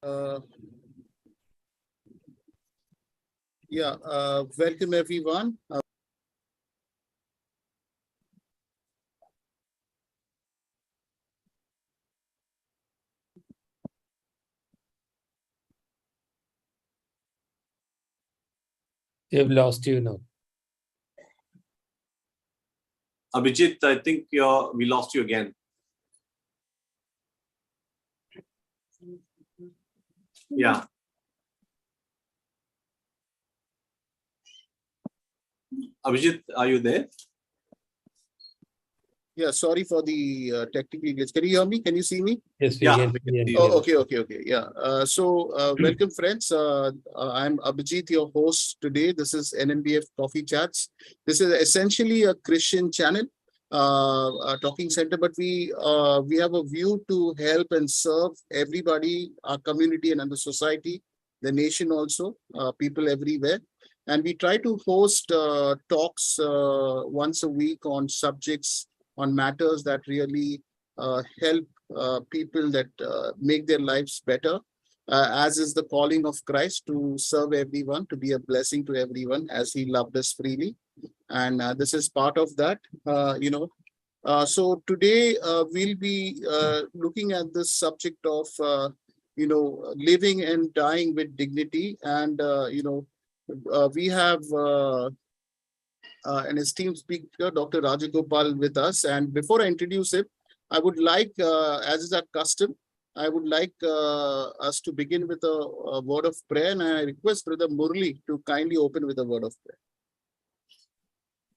Uh, Welcome everyone. They've lost you now. Abhijit, I think we lost you again. Yeah. Abhijit, are you there? Yeah, sorry for the technical glitch. Can you hear me? Can you see me? Yes, we Yeah, can. we can see you. Oh, okay. Yeah. Welcome, friends. I'm Abhijit, your host today. This is NNBF Coffee Chats. This is essentially a Christian channel, a talking center, but we have a view to help and serve everybody, our community and the society, the nation also, people everywhere. And we try to host talks once a week on subjects, on matters that really help people that make their lives better, as is the calling of Christ to serve everyone, to be a blessing to everyone as he loved us freely. And this is part of that, So today we'll be looking at this subject of, living and dying with dignity. And, we have an esteemed speaker, Dr. Rajagopal, with us. And before I introduce him, I would like, as is our custom, I would like us to begin with a word of prayer. And I request Brother Murli to kindly open with a word of prayer.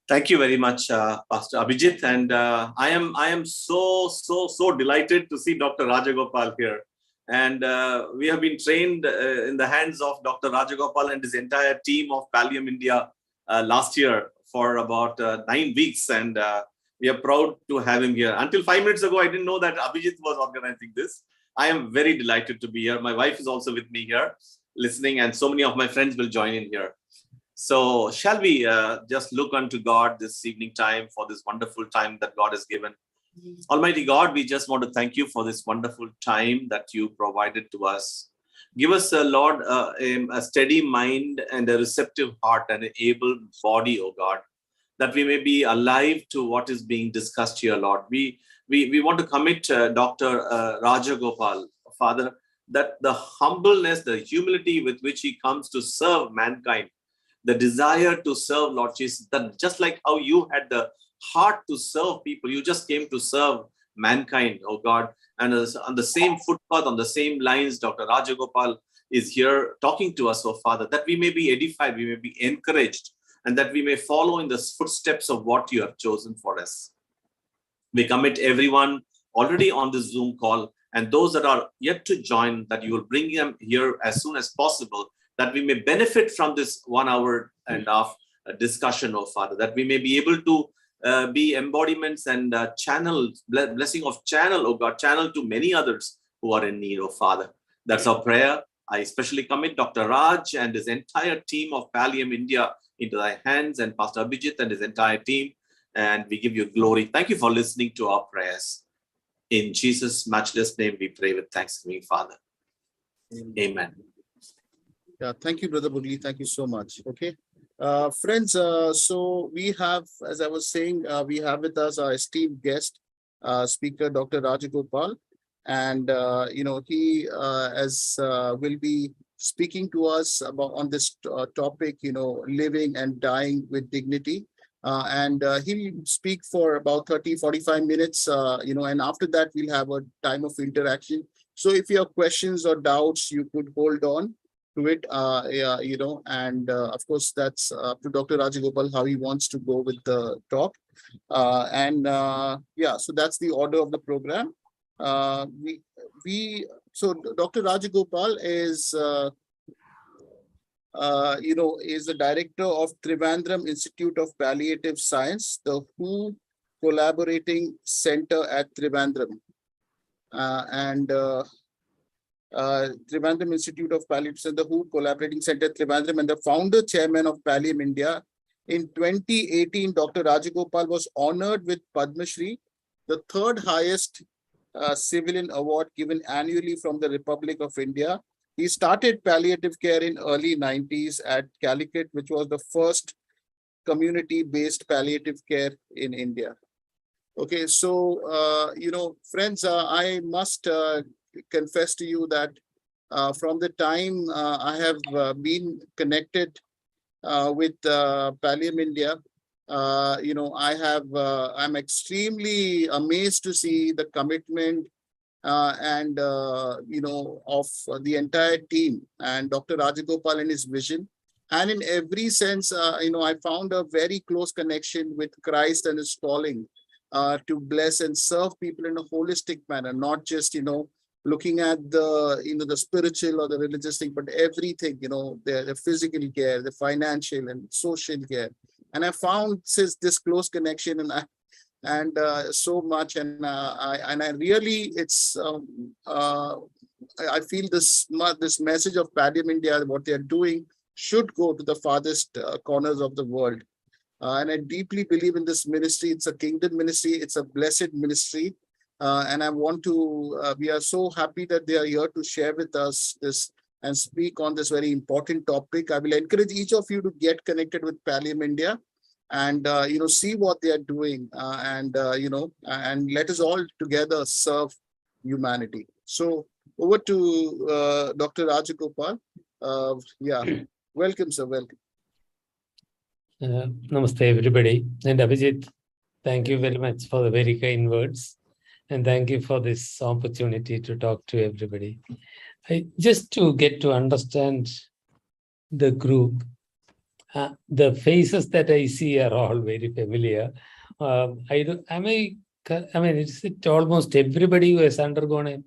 Thank you very much, Pastor Abhijit. And I am so delighted to see Dr. Rajagopal here. And we have been trained in the hands of Dr. Rajagopal and his entire team of Palliative India last year for about 9 weeks. And we are proud to have him here. Until 5 minutes ago, I didn't know that Abhijit was organizing this. I am very delighted to be here. My wife is also with me here listening, and so many of my friends will join in here. So shall we just look unto God this evening time for this wonderful time that God has given. Almighty God, we just want to thank you for this wonderful time that you provided to us. Give us, Lord, a steady mind and a receptive heart and an able body, oh God, that we may be alive to what is being discussed here, Lord. We want to commit Dr. Rajagopal, Father, that the humbleness, the humility with which he comes to serve mankind, the desire to serve, Lord Jesus, that just like how you had the heart to serve people, you just came to serve mankind, oh God. And on the same footpath, on the same lines, Dr. Rajagopal is here talking to us, oh Father, that we may be edified, we may be encouraged, and that we may follow in the footsteps of what you have chosen for us. We commit everyone already on this Zoom call, and those that are yet to join, that you will bring them here as soon as possible, that we may benefit from this 1 hour and a half discussion, oh Father, that we may be able to be embodiments and channels, blessing of channel, oh God, channel to many others who are in need, oh Father. That's our prayer. I especially commit Dr. Raj and his entire team of Palliative India into thy hands, and Pastor Abhijit and his entire team, and we give you glory. Thank you for listening to our prayers. In Jesus' matchless name we pray with thanksgiving, Father. Amen. Yeah, thank you, Brother Murli. Thank you so much. Okay. Friends, so we have, as I was saying, we have with us our esteemed guest, speaker, Dr. Rajagopal. And, he will be speaking to us about on this topic, living and dying with dignity. And he'll speak for about 30-45 minutes, and after that, we'll have a time of interaction. So if you have questions or doubts, you could hold on to it, and of course, that's up to Dr. Rajagopal how he wants to go with the talk. So that's the order of the program. So Dr. Rajagopal is, is the director of Trivandrum Institute of Palliative Science, the WHO Collaborating Center at Trivandrum. Trivandrum Institute of Palliative Science, the WHO Collaborating Center at Trivandrum, and the founder chairman of Palliative India. In 2018, Dr. Rajagopal was honored with Padma Shri, the third highest civilian award given annually from the Republic of India, He started palliative care in early 90s at Calicut, which was the first community-based palliative care in India. Okay, so, friends, I must confess to you that from the time I have been connected with Pallium India, I'm extremely amazed to see the commitment and of the entire team and Dr. Rajagopal and his vision. And in every sense, I found a very close connection with Christ and his calling to bless and serve people in a holistic manner, not just, looking at the spiritual or the religious thing, but everything, the physical care, the financial and social care. And I found this close connection and so much, and I really, I feel this message of Pallium India, what they are doing, should go to the farthest corners of the world. And I deeply believe in this ministry. It's a kingdom ministry. It's a blessed ministry. And I want to, we are so happy that they are here to share with us this and speak on this very important topic. I will encourage each of you to get connected with Pallium India and, see what they are doing and let us all together serve humanity. So over to Dr. Rajagopal. Welcome, sir. Welcome. Namaste, everybody. And Abhijit, thank you very much for the very kind words. And thank you for this opportunity to talk to everybody. Just to get to understand the group, the faces that I see are all very familiar. Is it almost everybody who has undergone a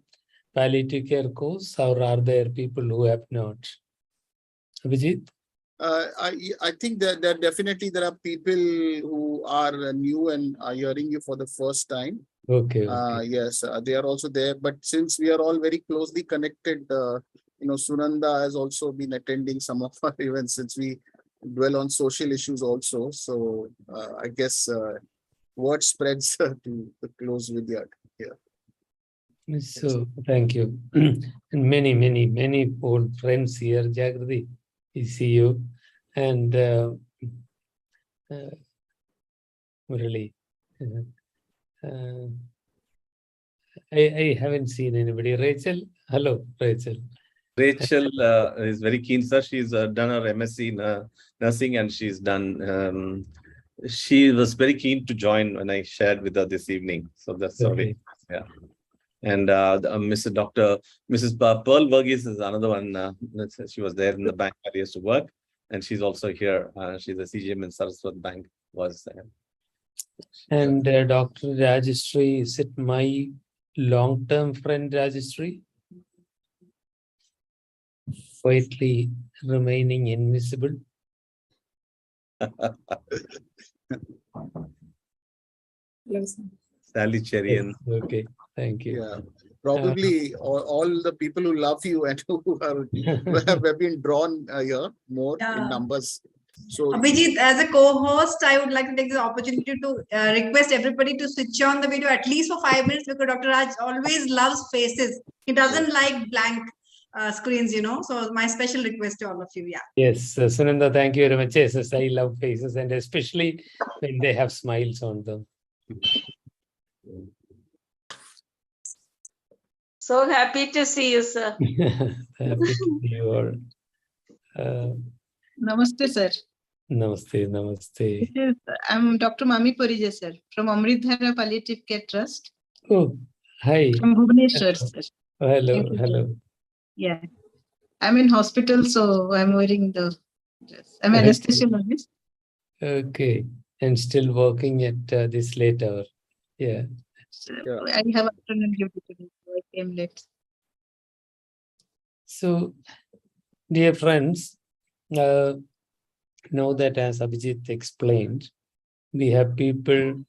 palliative care course, or are there people who have not? Abhijit? I think that definitely there are people who are new and are hearing you for the first time. Okay. Yes, they are also there. But since we are all very closely connected, Sunanda has also been attending some of our events since we dwell on social issues also. So I guess word spreads to the close with you. Yeah. So thank you. And many old friends here. Jagrati, I see you. And really, I haven't seen anybody. Rachel, hello, Rachel. Rachel is very keen, sir. She's done her MSc in nursing, and she's done. She was very keen to join when I shared with her this evening. So that's sorry. Yeah. And Mrs. Pearl Verghese is another one. She was there in the bank where I used to work, and she's also here. She's a CGM in Saraswat Bank. Was there. And Dr. Rajeshri, is it my long-term friend Rajeshri? Quietly remaining invisible. Sally Cherian. Okay, thank you. Yeah, probably all the people who love you and who have been drawn here more in numbers. So, Abhijit, as a co-host, I would like to take the opportunity to request everybody to switch on the video at least for 5 minutes, because Dr. Raj always loves faces. He doesn't like blank screens, So my special request to all of you. Yeah. Yes, Sunanda, thank you very much. Yes, I love faces, and especially when they have smiles on them. So happy to see you, sir. Happy to see you all. Namaste, sir. Namaste. I'm Dr. Mami Porije, sir, from Amritdhara Palliative Care Trust. Oh, hi. From Bhubaneswar, sir. Hello. Yeah. I'm in hospital, so I'm wearing the dress. I'm an anesthesiologist. Okay. And still working at this late hour. Yeah. So I have afternoon duty today, so I came late. So, dear friends, know that as Abhijit explained, we have people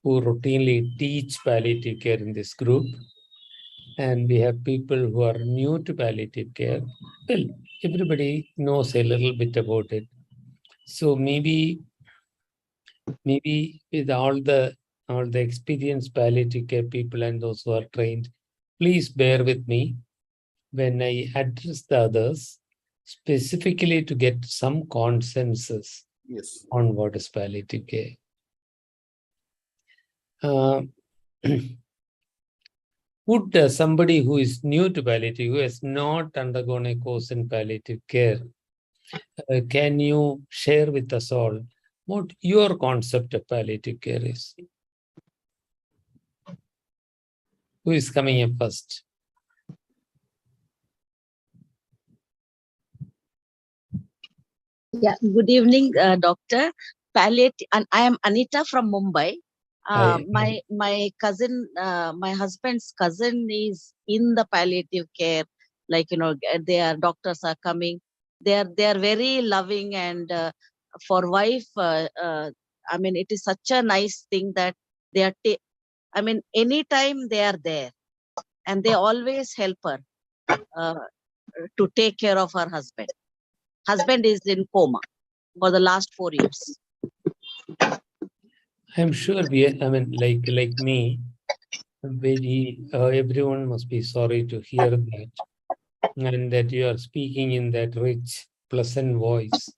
who routinely teach palliative care in this group, and we have people who are new to palliative care. Well, everybody knows a little bit about it. So maybe with all the experienced palliative care people and those who are trained, please bear with me. when I address the others, specifically to get some consensus Yes. on what is palliative care. Would somebody who is new to palliative, who has not undergone a course in palliative care, can you share with us all what your concept of palliative care is? Who is coming up first? Yeah, good evening, Doctor. Palliative, and I am Anita from Mumbai. Hi. My cousin, my husband's cousin is in the palliative care. Like, their doctors are coming. They are very loving, and for wife, I mean, it is such a nice thing that they are. Anytime they are there, and they always help her uh, to take care of her husband. Husband is in coma for the last 4 years. I'm sure like me, everyone must be sorry to hear that, and that you are speaking in that rich, pleasant voice.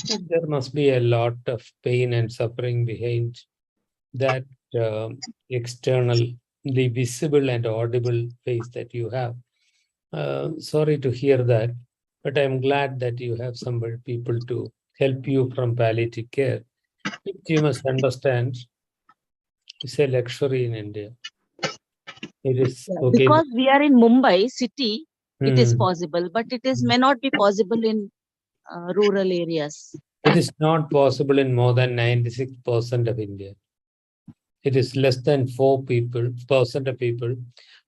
There must be a lot of pain and suffering behind that external, the visible and audible face that you have. Sorry to hear that, but I'm glad that you have some people to help you from palliative care. You must understand, it's a luxury in India. It is okay. Because we are in Mumbai city, it is Hmm. possible, but it may not be possible in rural areas. It is not possible in more than 96% of India. It is less than 4% of people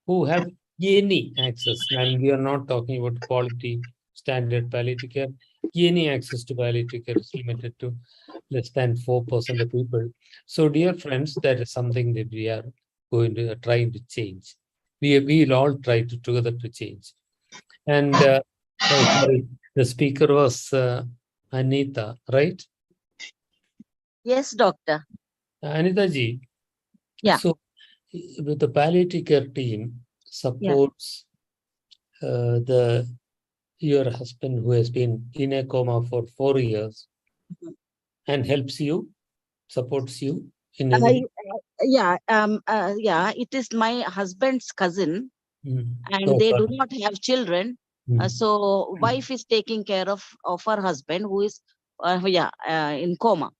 who have any access. And we are not talking about quality standard palliative care. Any access to palliative care is limited to less than 4% of people. So, dear friends, that is something that we are trying to change. We will all try together to change. And sorry, the speaker was Anita, right? Yes, doctor. Anita ji. Yeah. So, with the palliative care team supports your husband who has been in a coma for 4 years and helps you, supports you in any way? It is my husband's cousin, and they do not have children. So wife is taking care of her husband, who is in coma.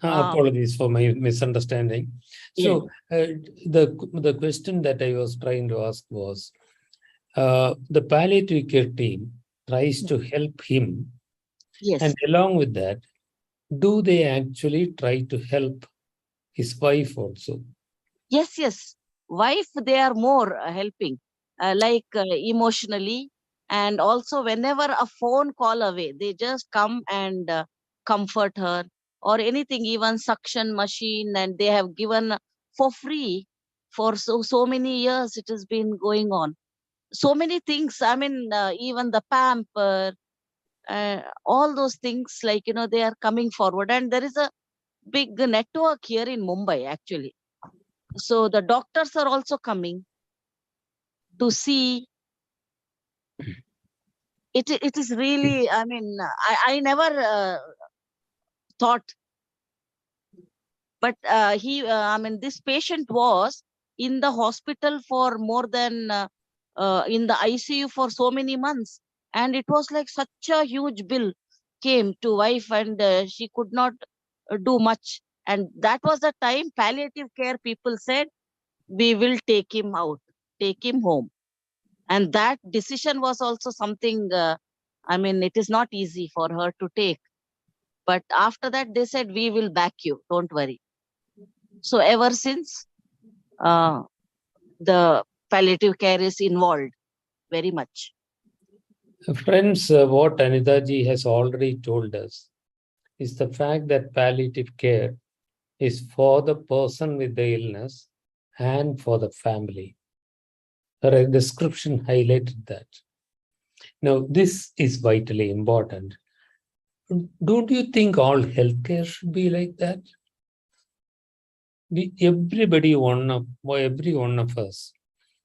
Apologies for my misunderstanding. So the question that I was trying to ask was, the palliative care team tries to help him, and along with that, do they actually try to help his wife also? Yes. Wife, they are more helping, emotionally, and also whenever a phone call away, they just come and comfort her, or anything, even suction machine, and they have given for free for so many years. It has been going on. So many things. I mean, even the pamper, all those things, they are coming forward, and there is a big network here in Mumbai, actually. So the doctors are also coming to see. It is really, I mean, I never thought, but this patient was in the hospital for more than in the ICU for so many months, and it was like such a huge bill came to wife, and she could not do much. And that was the time palliative care people said, we will take him out, take him home. And that decision was also something, it is not easy for her to take. But after that, they said, we will back you, don't worry. So ever since, the palliative care is involved very much. Friends, what Anita ji has already told us is the fact that palliative care is for the person with the illness and for the family. Her description highlighted that. Now, this is vitally important. Don't you think all healthcare should be like that? Every one of us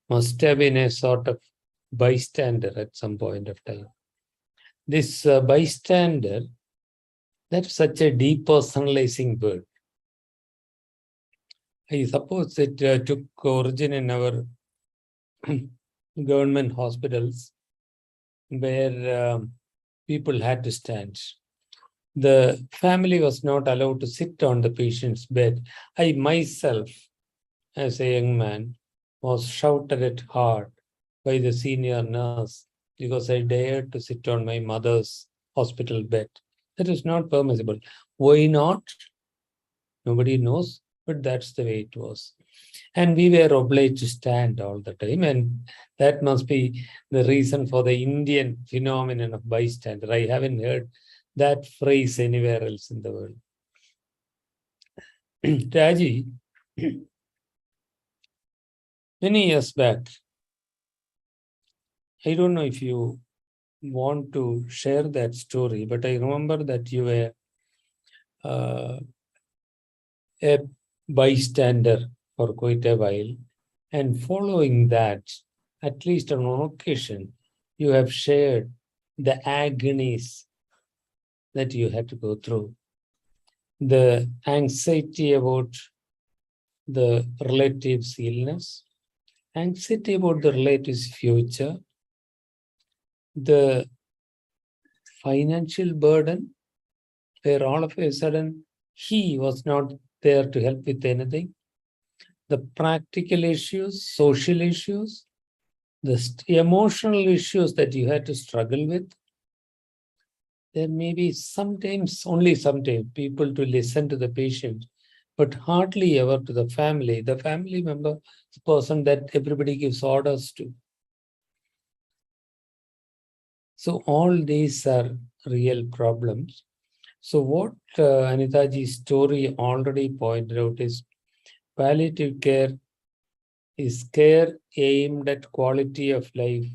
must have been a sort of bystander at some point of time. This bystander, that's such a depersonalizing word. I suppose it took origin in our government hospitals where people had to stand. The family was not allowed to sit on the patient's bed. I myself, as a young man, was shouted at hard by the senior nurse because I dared to sit on my mother's hospital bed. That is not permissible. Why not? Nobody knows, but that's the way it was. And we were obliged to stand all the time. And that must be the reason for the Indian phenomenon of bystander. I haven't heard that phrase anywhere else in the world. Raji, many years back, I don't know if you want to share that story, but I remember that you were a bystander for quite a while. And following that, at least on one occasion, you have shared the agonies that you had to go through, the anxiety about the relative's illness, anxiety about the relative's future, the financial burden, where all of a sudden he was not there to help with anything, the practical issues, social issues, the emotional issues that you had to struggle with. There may be sometimes, only sometimes, people to listen to the patient, but hardly ever to the family member, the person that everybody gives orders to. So all these are real problems. So what Anitaji's story already pointed out is palliative care is care aimed at quality of life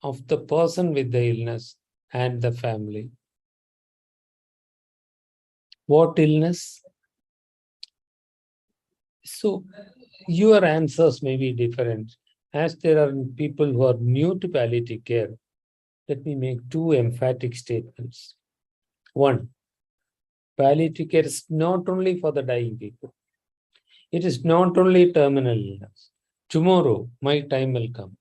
of the person with the illness and the family. What illness? So your answers may be different. As there are people who are new to palliative care, let me make two emphatic statements. One, palliative care is not only for the dying people. It is not only terminal illness. Tomorrow, my time will come.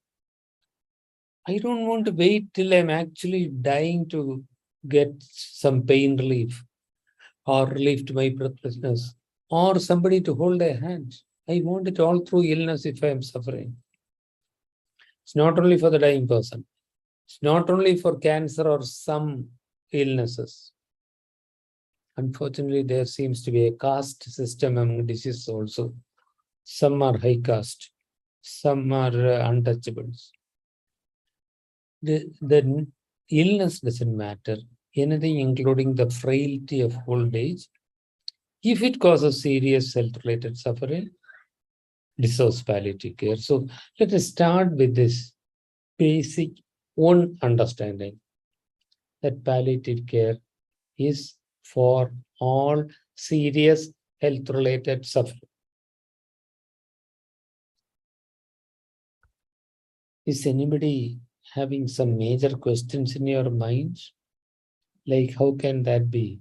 I don't want to wait till I'm actually dying to get some pain relief or relief to my breathlessness or somebody to hold a hand. I want it all through illness if I am suffering. It's not only for the dying person. It's not only for cancer or some illnesses. Unfortunately, there seems to be a caste system among diseases also. Some are high caste, some are untouchables. The illness doesn't matter. Anything including the frailty of old age, if it causes serious health-related suffering, deserves palliative care. So let us start with this basic one understanding that palliative care is for all serious health-related suffering. Is anybody having some major questions in your mind? Like, how can that be?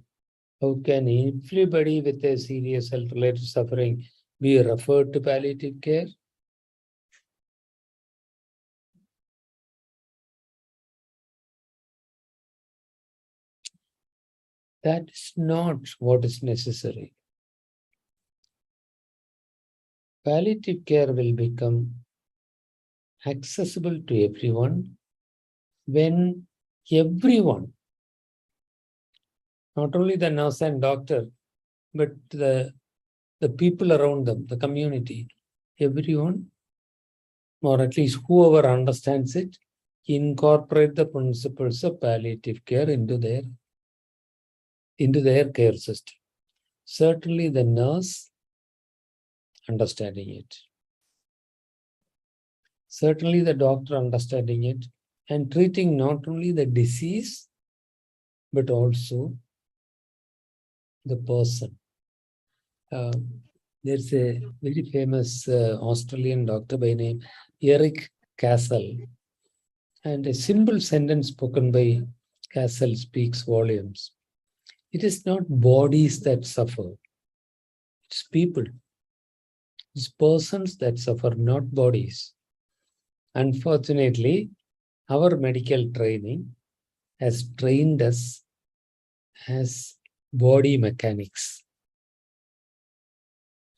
How can everybody with a serious health-related suffering be referred to palliative care? That is not what is necessary. Palliative care will become accessible to everyone when everyone, not only the nurse and doctor, but the people around them, the community, everyone, or at least whoever understands it, incorporate the principles of palliative care into their care system. Certainly the nurse understanding it. Certainly the doctor understanding it and treating not only the disease, but also the person. There's a very famous Australian doctor by name Eric Castle. And a simple sentence spoken by Castle speaks volumes. It is not bodies that suffer, it's people. It's persons that suffer, not bodies. Unfortunately, our medical training has trained us as body mechanics.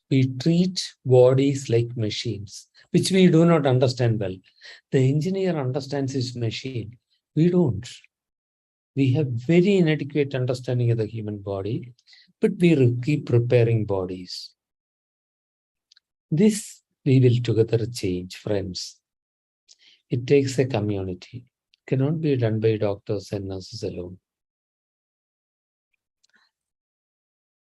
We treat bodies like machines, which we do not understand well. The engineer understands his machine. We don't. We have very inadequate understanding of the human body, but we keep repairing bodies. This we will together change, friends. It takes a community. It cannot be done by doctors and nurses alone.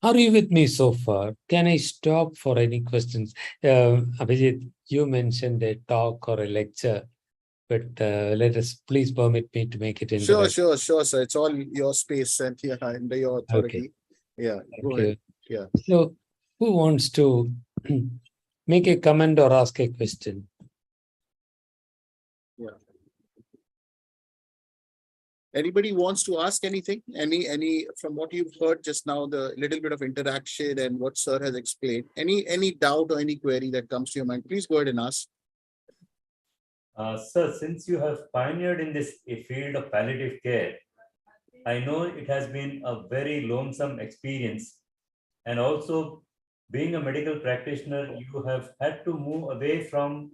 Are you with me so far? Can I stop for any questions? Abhijit, you mentioned a talk or a lecture, but let us please permit me to make it interactive. Sure, sir. It's all your space and under your authority. Okay. Yeah, go Okay. ahead. Yeah. So, who wants to make a comment or ask a question? Yeah. Anybody wants to ask anything? Any from what you've heard just now, the little bit of interaction and what sir has explained, any doubt or any query that comes to your mind, please go ahead and ask. Sir, since you have pioneered in this field of palliative care, I know it has been a very lonesome experience. And also, being a medical practitioner, you have had to move away from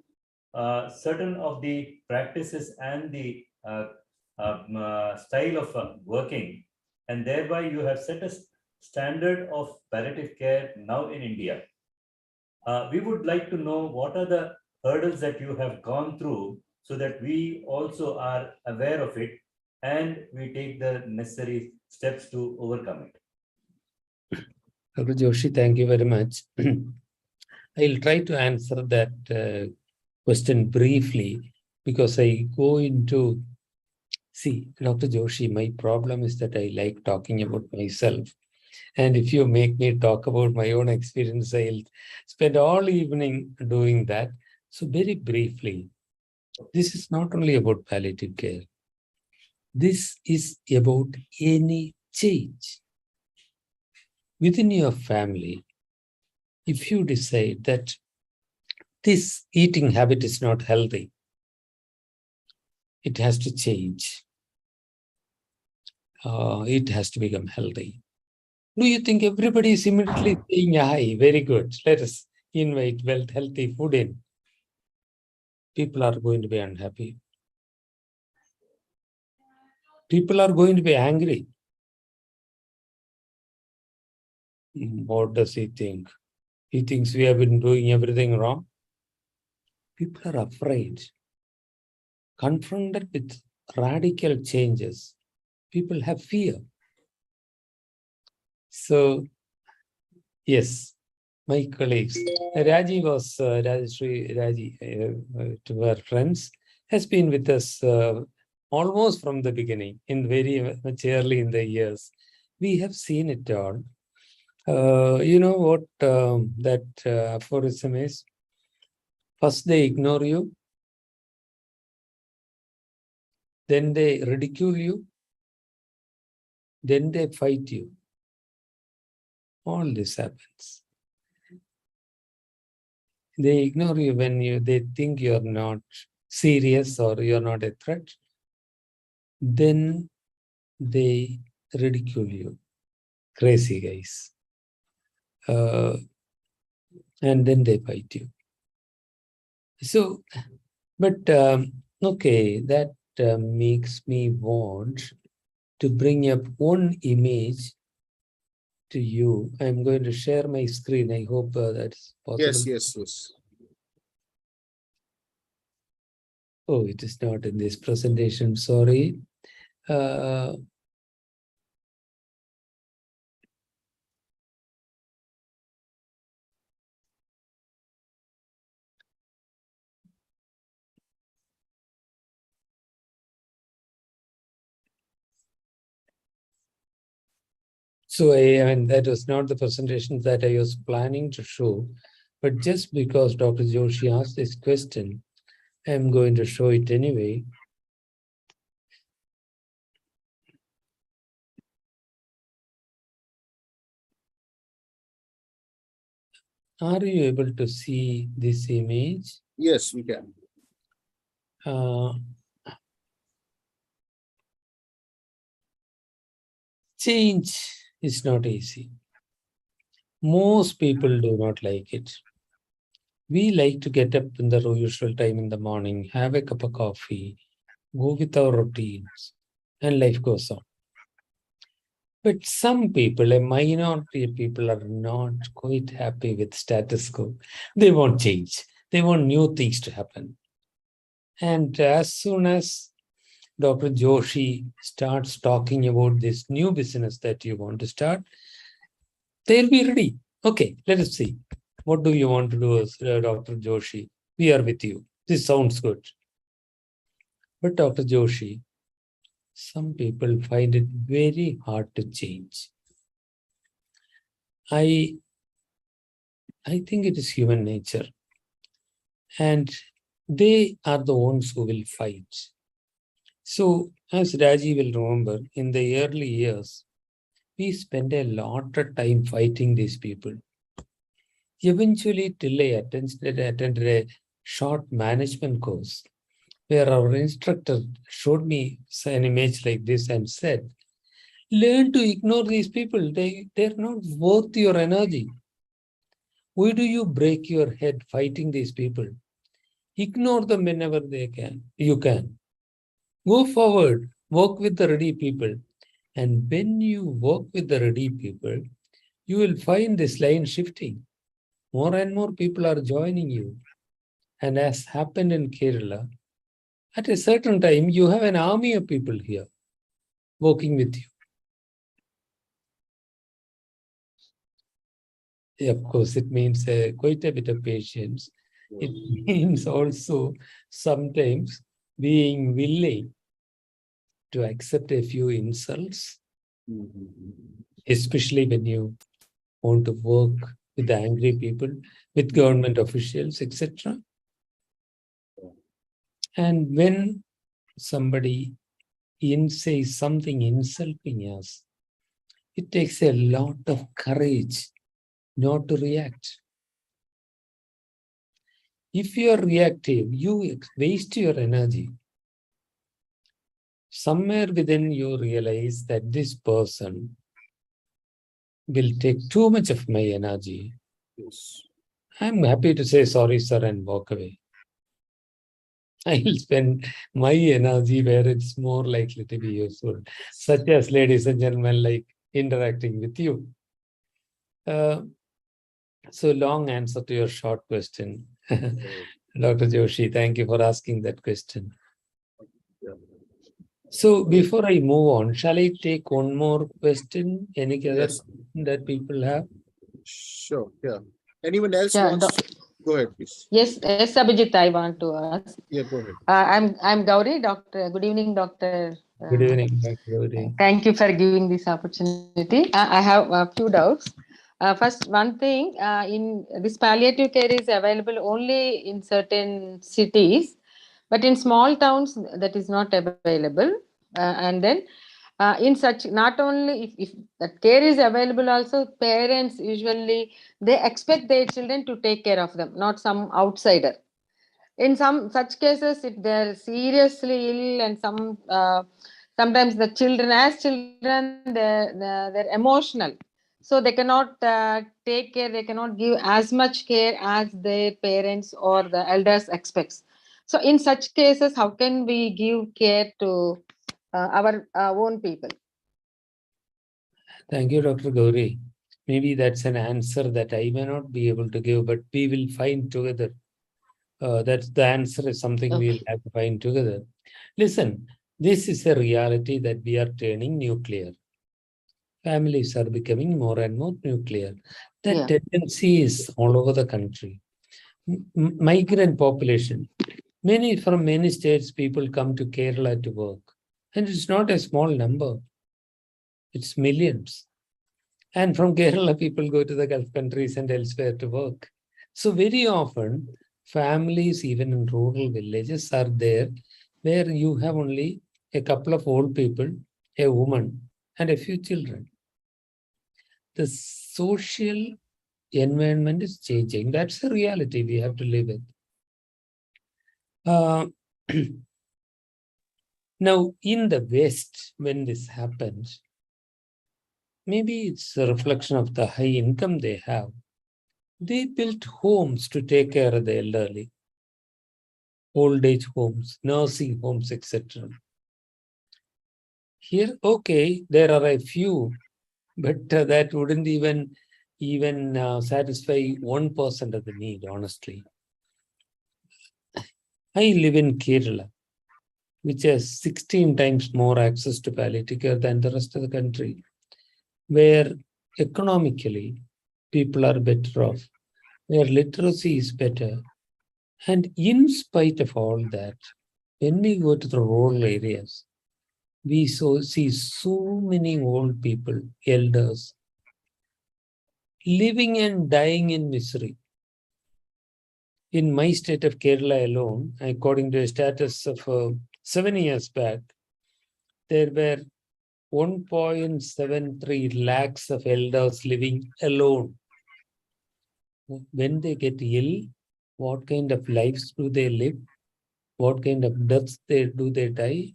certain of the practices and the style of working. And thereby, you have set a standard of palliative care now in India. We would like to know what are the hurdles that you have gone through so that we also are aware of it and we take the necessary steps to overcome it. Dr. Joshi, thank you very much. I'll try to answer that question briefly because I go into, see, Dr. Joshi, my problem is that I like talking about myself. And if you make me talk about my own experience, I'll spend all evening doing that. So very briefly, this is not only about palliative care. This is about any change. Within your family, if you decide that this eating habit is not healthy, it has to change. It has to become healthy. Do you think everybody is immediately saying, "Hi, very good, let us invite healthy food in"? People are going to be unhappy. People are going to be angry. What does he think? He thinks we have been doing everything wrong. People are afraid. Confronted with radical changes, people have fear. So, yes, my colleagues, Raji was, Raji, to our friends, has been with us almost from the beginning, in very much early in the years. We have seen it all. You know what that aphorism is? First they ignore you, then they ridicule you, then they fight you. All this happens. They ignore you when they think you're not serious or you're not a threat. Then they ridicule you. Crazy guys. And then they fight you. So, but okay, that makes me want to bring up one image to you. I'm going to share my screen. I hope that's possible. Yes. Oh, it is not in this presentation. Sorry. So that was not the presentation that I was planning to show, but just because Dr. Joshi asked this question, I'm going to show it anyway. Are you able to see this image? Yes, we can. Change is not easy. Most people do not like it. We like to get up in the usual time in the morning, have a cup of coffee, go with our routines, and life goes on. But some people, a minority of people, are not quite happy with status quo. They want change. They want new things to happen. And as soon as Dr. Joshi starts talking about this new business that you want to start, they'll be ready. Okay, let us see. What do you want to do, Dr. Joshi? We are with you. This sounds good. But Dr. Joshi, some people find it very hard to change. I think it is human nature. And they are the ones who will fight. So, as Raji will remember, in the early years, we spent a lot of time fighting these people. Eventually, till I attended a short management course, where our instructor showed me an image like this and said, learn to ignore these people. They're not worth your energy. Why do you break your head fighting these people? Ignore them whenever you can. Go forward, work with the ready people. And when you work with the ready people, you will find this line shifting. More and more people are joining you. And as happened in Kerala, at a certain time, you have an army of people here working with you. Of course, it means quite a bit of patience. It means also sometimes being willing to accept a few insults, especially when you want to work with the angry people, with government officials, etc. And when somebody says something insulting us, it takes a lot of courage not to react. If you are reactive, you waste your energy. Somewhere within you realize that this person will take too much of my energy. Yes. I'm happy to say sorry, sir, and walk away. I'll spend my energy where it's more likely to be useful, such as, ladies and gentlemen, like interacting with you. So long answer to your short question. Dr. Joshi, thank you for asking that question. So before I move on, shall I take one more question? Any other that people have? Sure, yeah. Anyone else Yeah, wants to? Go ahead, please. Yes, Abhijit, I want to ask. Yeah, go ahead. I'm Gauri, doctor. Good evening, doctor. Good evening, Dr. Gauri. Thank you for giving this opportunity. I have a few doubts. First, one thing, in this palliative care is available only in certain cities, but in small towns that is not available. And then in such, not only if that care is available, also parents usually they expect their children to take care of them, not some outsider. In some such cases, if they're seriously ill and sometimes the children as children they're emotional, so they cannot take care, they cannot give as much care as their parents or the elders expects. So in such cases, how can we give care to our own people? Thank you, Dr. Gauri. Maybe that's an answer that I may not be able to give, but we will find together. That's the answer is something we'll have to find together. Listen, this is a reality that we are turning nuclear. Families are becoming more and more nuclear. That tendency is all over the country. Migrant population. From many states, people come to Kerala to work. And it's not a small number. It's millions. And from Kerala, people go to the Gulf countries and elsewhere to work. So very often, families, even in rural villages, are there where you have only a couple of old people, a woman, and a few children. The social environment is changing. That's a reality we have to live with. Now, in the West, when this happens, maybe it's a reflection of the high income they have. They built homes to take care of the elderly, old age homes, nursing homes, etc. Here, okay, there are a few, but that wouldn't even satisfy 1% of the need, honestly. I live in Kerala, which has 16 times more access to palliative care than the rest of the country, where economically people are better off, where literacy is better. And in spite of all that, when we go to the rural areas, we see so many old people, elders, living and dying in misery. In my state of Kerala alone, according to a status of 7 years back, there were 1.73 lakhs of elders living alone. When they get ill, what kind of lives do they live? What kind of deaths do they die?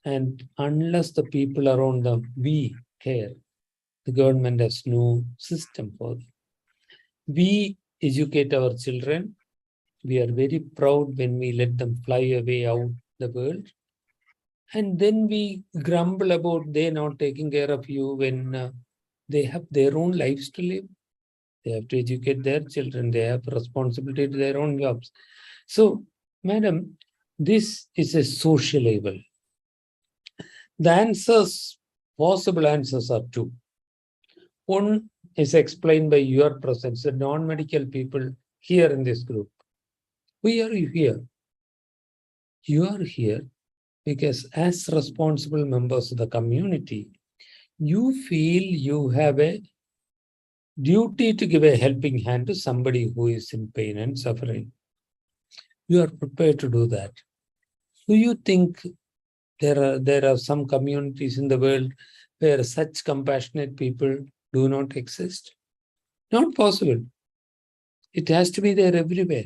And unless the people around them, we care, the government has no system for them. We educate our children. We are very proud when we let them fly away out the world. And then we grumble about they not taking care of you when they have their own lives to live. They have to educate their children. They have responsibility to their own jobs. So, madam, this is a social evil. The possible answers are two. One is explained by your presence, the non-medical people here in this group. Why are you here? You are here because as responsible members of the community, you feel you have a duty to give a helping hand to somebody who is in pain and suffering. You are prepared to do that. Do you think there are some communities in the world where such compassionate people do not exist? Not possible. It has to be there everywhere.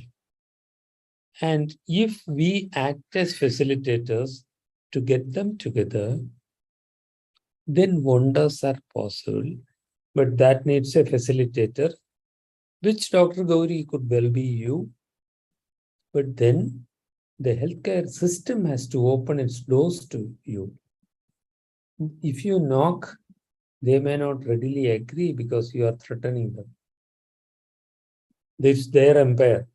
And if we act as facilitators to get them together, then wonders are possible. But that needs a facilitator, which Dr. Gauri could well be you. But then the healthcare system has to open its doors to you. If you knock, they may not readily agree because you are threatening them. It's their empire.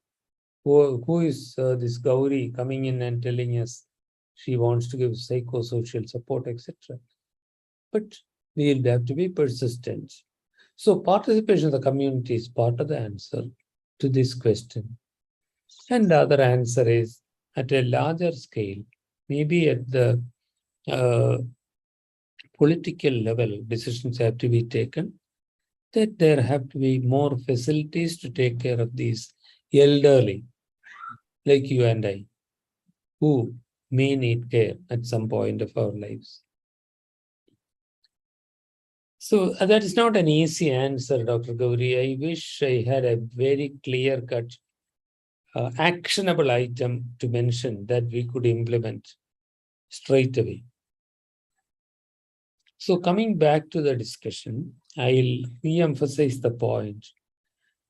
Who is this Gauri coming in and telling us she wants to give psychosocial support, etc. But we'll have to be persistent. So participation of the community is part of the answer to this question. And the other answer is at a larger scale, maybe at the political level, decisions have to be taken, that there have to be more facilities to take care of these elderly, like you and I, who may need care at some point of our lives. So that is not an easy answer, Dr. Gauri. I wish I had a very clear-cut, actionable item to mention that we could implement straight away. So coming back to the discussion, I'll re-emphasize the point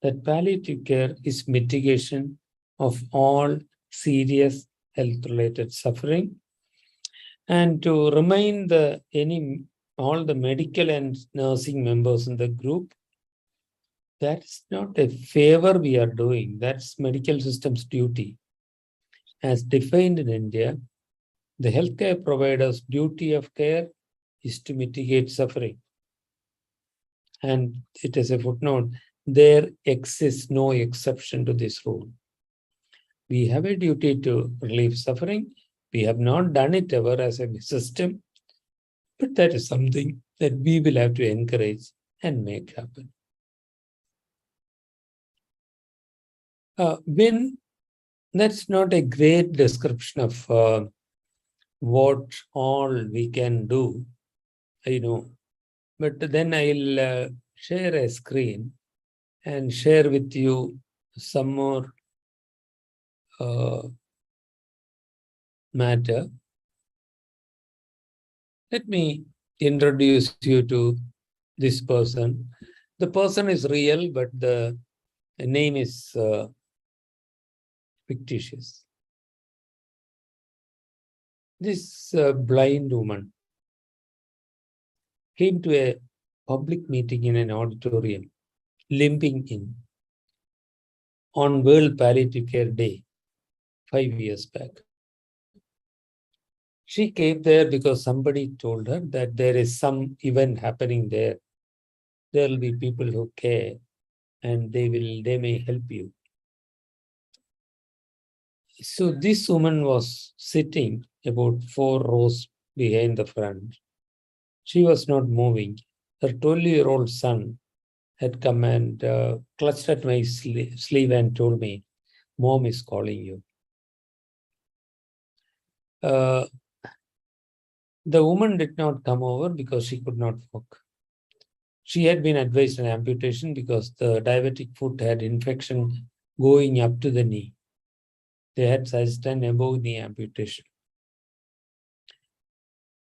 that palliative care is mitigation of all serious health-related suffering. And to remind all the medical and nursing members in the group, that's not a favor we are doing. That's medical system's duty. As defined in India, the healthcare provider's duty of care is to mitigate suffering. And it is a footnote, there exists no exception to this rule. We have a duty to relieve suffering. We have not done it ever as a system, but that is something that we will have to encourage and make happen. When that's not a great description of what all we can do, I know, but then I'll share a screen and share with you some more matter. Let me introduce you to this person. The person is real, but the name is fictitious. This blind woman came to a public meeting in an auditorium, limping in, on World Palliative Care Day, 5 years back. She came there because somebody told her that there is some event happening there. There will be people who care and they may help you. So this woman was sitting about 4 rows behind the front. She was not moving. Her 12-year-old son had come and clutched at my sleeve and told me, "Mom is calling you." The woman did not come over because she could not walk. She had been advised an amputation because the diabetic foot had infection going up to the knee. They had suggested an above knee amputation.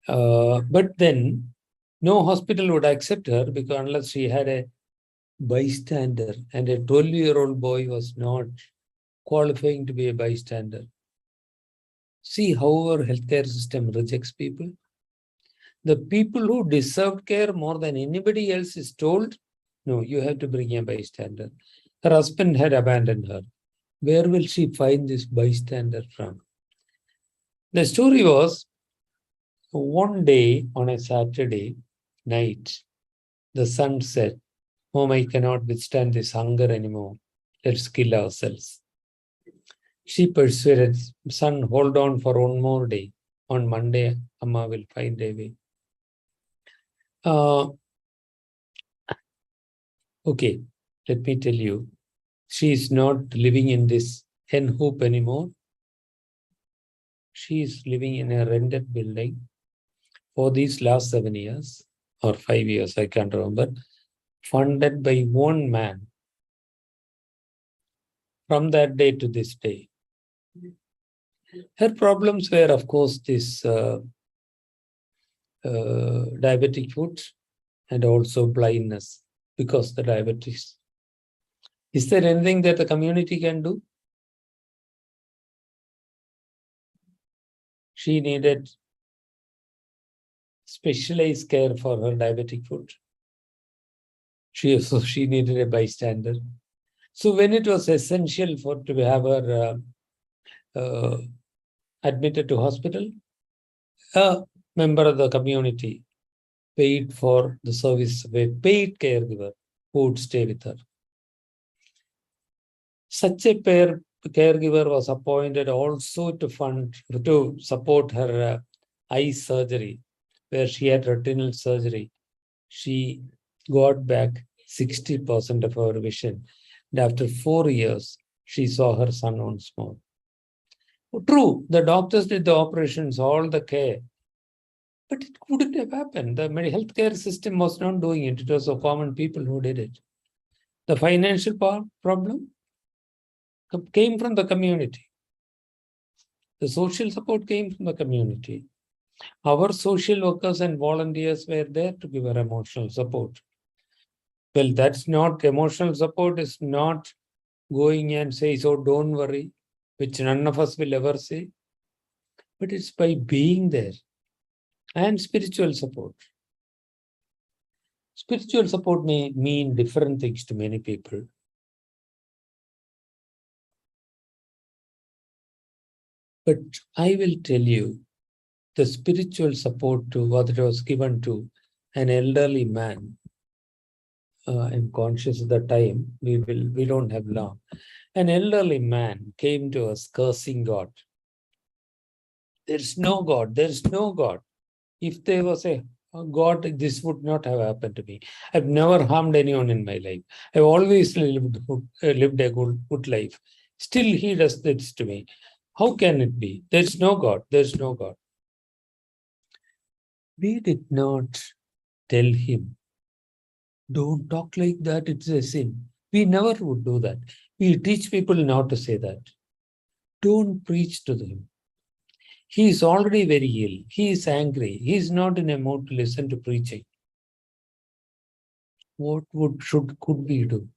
But then no hospital would accept her because unless she had a bystander, and a 12-year-old boy was not qualifying to be a bystander. See how our healthcare system rejects people. The people who deserve care more than anybody else is told, no, you have to bring a bystander. Her husband had abandoned her. Where will she find this bystander from? The story was, one day on a Saturday night, the son said, "Mom, I cannot withstand this hunger anymore. Let's kill ourselves." She persuaded, "Son, hold on for one more day. On Monday, Amma will find a way." Okay, let me tell you, she is not living in this hen hoop anymore. She is living in a rented building for these last 7 years or 5 years, I can't remember, funded by one man from that day to this day. Her problems were, of course, this diabetic foot and also blindness because the diabetes. Is there anything that the community can do? She needed specialized care for her diabetic foot. She needed a bystander. So when it was essential to have her admitted to hospital, a member of the community paid for the service of a paid caregiver who would stay with her. Such a caregiver was appointed also to support her eye surgery, where she had retinal surgery. She got back 60% of her vision. And after 4 years, she saw her son once more. True, the doctors did the operations, all the care, but it couldn't have happened. The healthcare system was not doing it. It was the common people who did it. The financial problem came from the community. The social support came from the community. Our social workers and volunteers were there to give her emotional support. Well, that's not emotional support, is not going and say, "So don't worry," which none of us will ever say. But it's by being there. And spiritual support. Spiritual support may mean different things to many people. But I will tell you, the spiritual support to what it was given to an elderly man. I'm conscious of the time. We don't have long. An elderly man came to us cursing God. There's no God. There's no God. If there was a God, this would not have happened to me. I've never harmed anyone in my life. I've always lived a good life. Still, he does this to me. How can it be? There's no God. There's no God. We did not tell him, "Don't talk like that. It's a sin." We never would do that. We teach people not to say that. Don't preach to them. He is already very ill. He is angry. He is not in a mood to listen to preaching. What could we do?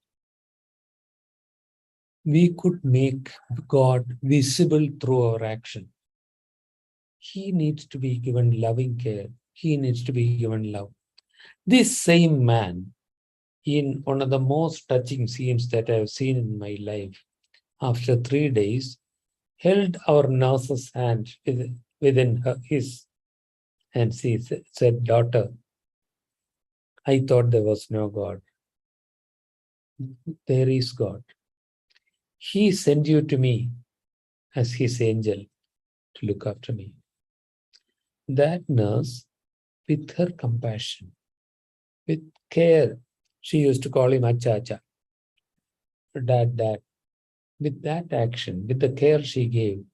We could make God visible through our action. He needs to be given loving care. He needs to be given love. This same man, in one of the most touching scenes that I have seen in my life, after 3 days, held our nurse's hand within his, and she said, "Daughter, I thought there was no God. There is God. He sent you to me as his angel to look after me." That nurse, with her compassion, with care, she used to call him Acha, Dad. With that action, with the care she gave,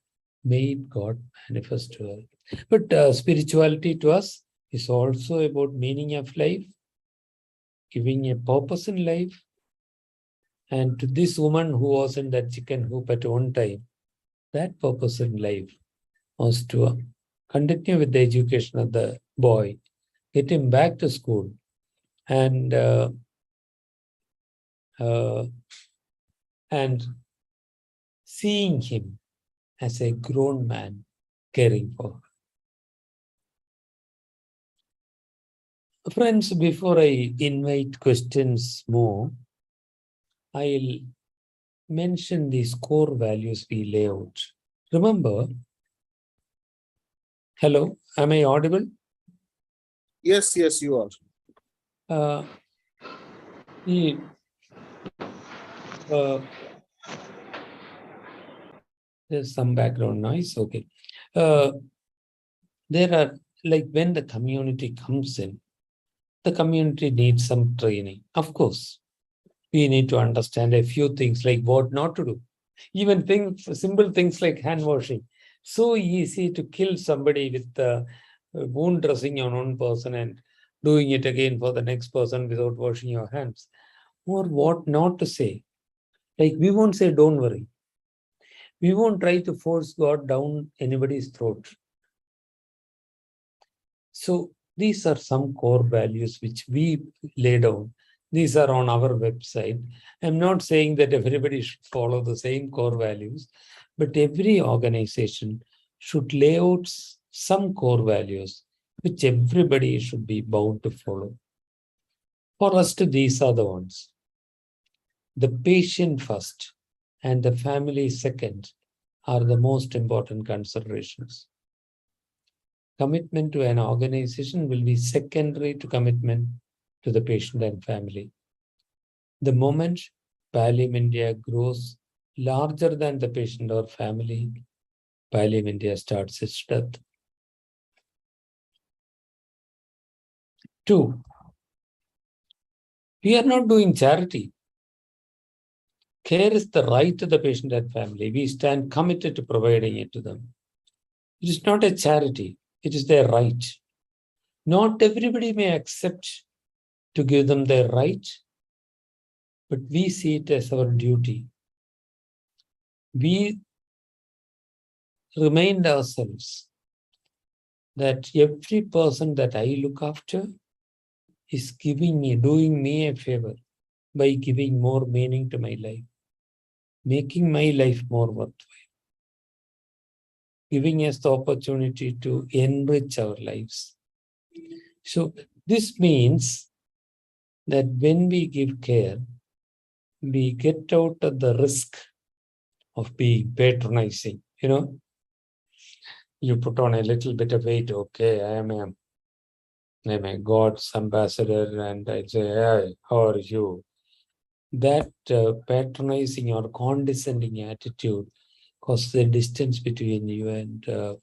made God manifest to her. But spirituality to us is also about meaning of life, giving a purpose in life. And to this woman who was in that chicken hoop at one time, that purpose in life was to continue with the education of the boy, get him back to school, and seeing him as a grown man caring for her. Friends, before I invite questions more, I'll mention these core values we lay out. Remember, hello, am I audible? Yes, you are. There's some background noise. Okay. There are, like, when the community comes in, the community needs some training. Of course, we need to understand a few things like what not to do. Even simple things like hand washing. So easy to kill somebody with wound dressing on one person and doing it again for the next person without washing your hands. Or what not to say. Like, we won't say, don't worry. We won't try to force God down anybody's throat. So these are some core values which we lay down. These are on our website. I'm not saying that everybody should follow the same core values, but every organization should lay out some core values which everybody should be bound to follow. For us, these are the ones. The patient first and the family second are the most important considerations. Commitment to an organization will be secondary to commitment to the patient and family. The moment Palliative India grows larger than the patient or family, Palliative India starts its death. 2, we are not doing charity. Care is the right of the patient and family. We stand committed to providing it to them. It is not a charity. It is their right. Not everybody may accept to give them their right, but we see it as our duty. We remind ourselves that every person that I look after is doing me a favor by giving more meaning to my life, making my life more worthwhile, giving us the opportunity to enrich our lives. So this means that when we give care, we get out of the risk of being patronizing. You put on a little bit of weight, okay, I am a God's ambassador, and I say, hey, how are you? That patronizing or condescending attitude causes a distance between you and the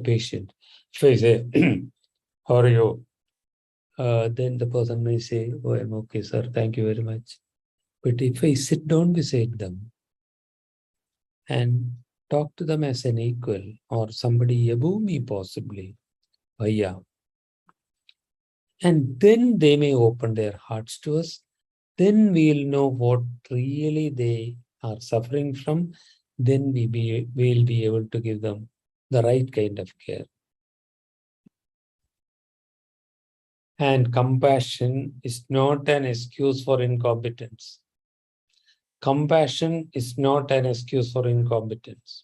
patient. If I say, how are you? Then the person may say, oh, I'm okay, sir, thank you very much. But if I sit down beside them and talk to them as an equal or somebody above me possibly, and then they may open their hearts to us, then we'll know what really they are suffering from. Then we'll be able to give them the right kind of care. And compassion is not an excuse for incompetence. Compassion is not an excuse for incompetence.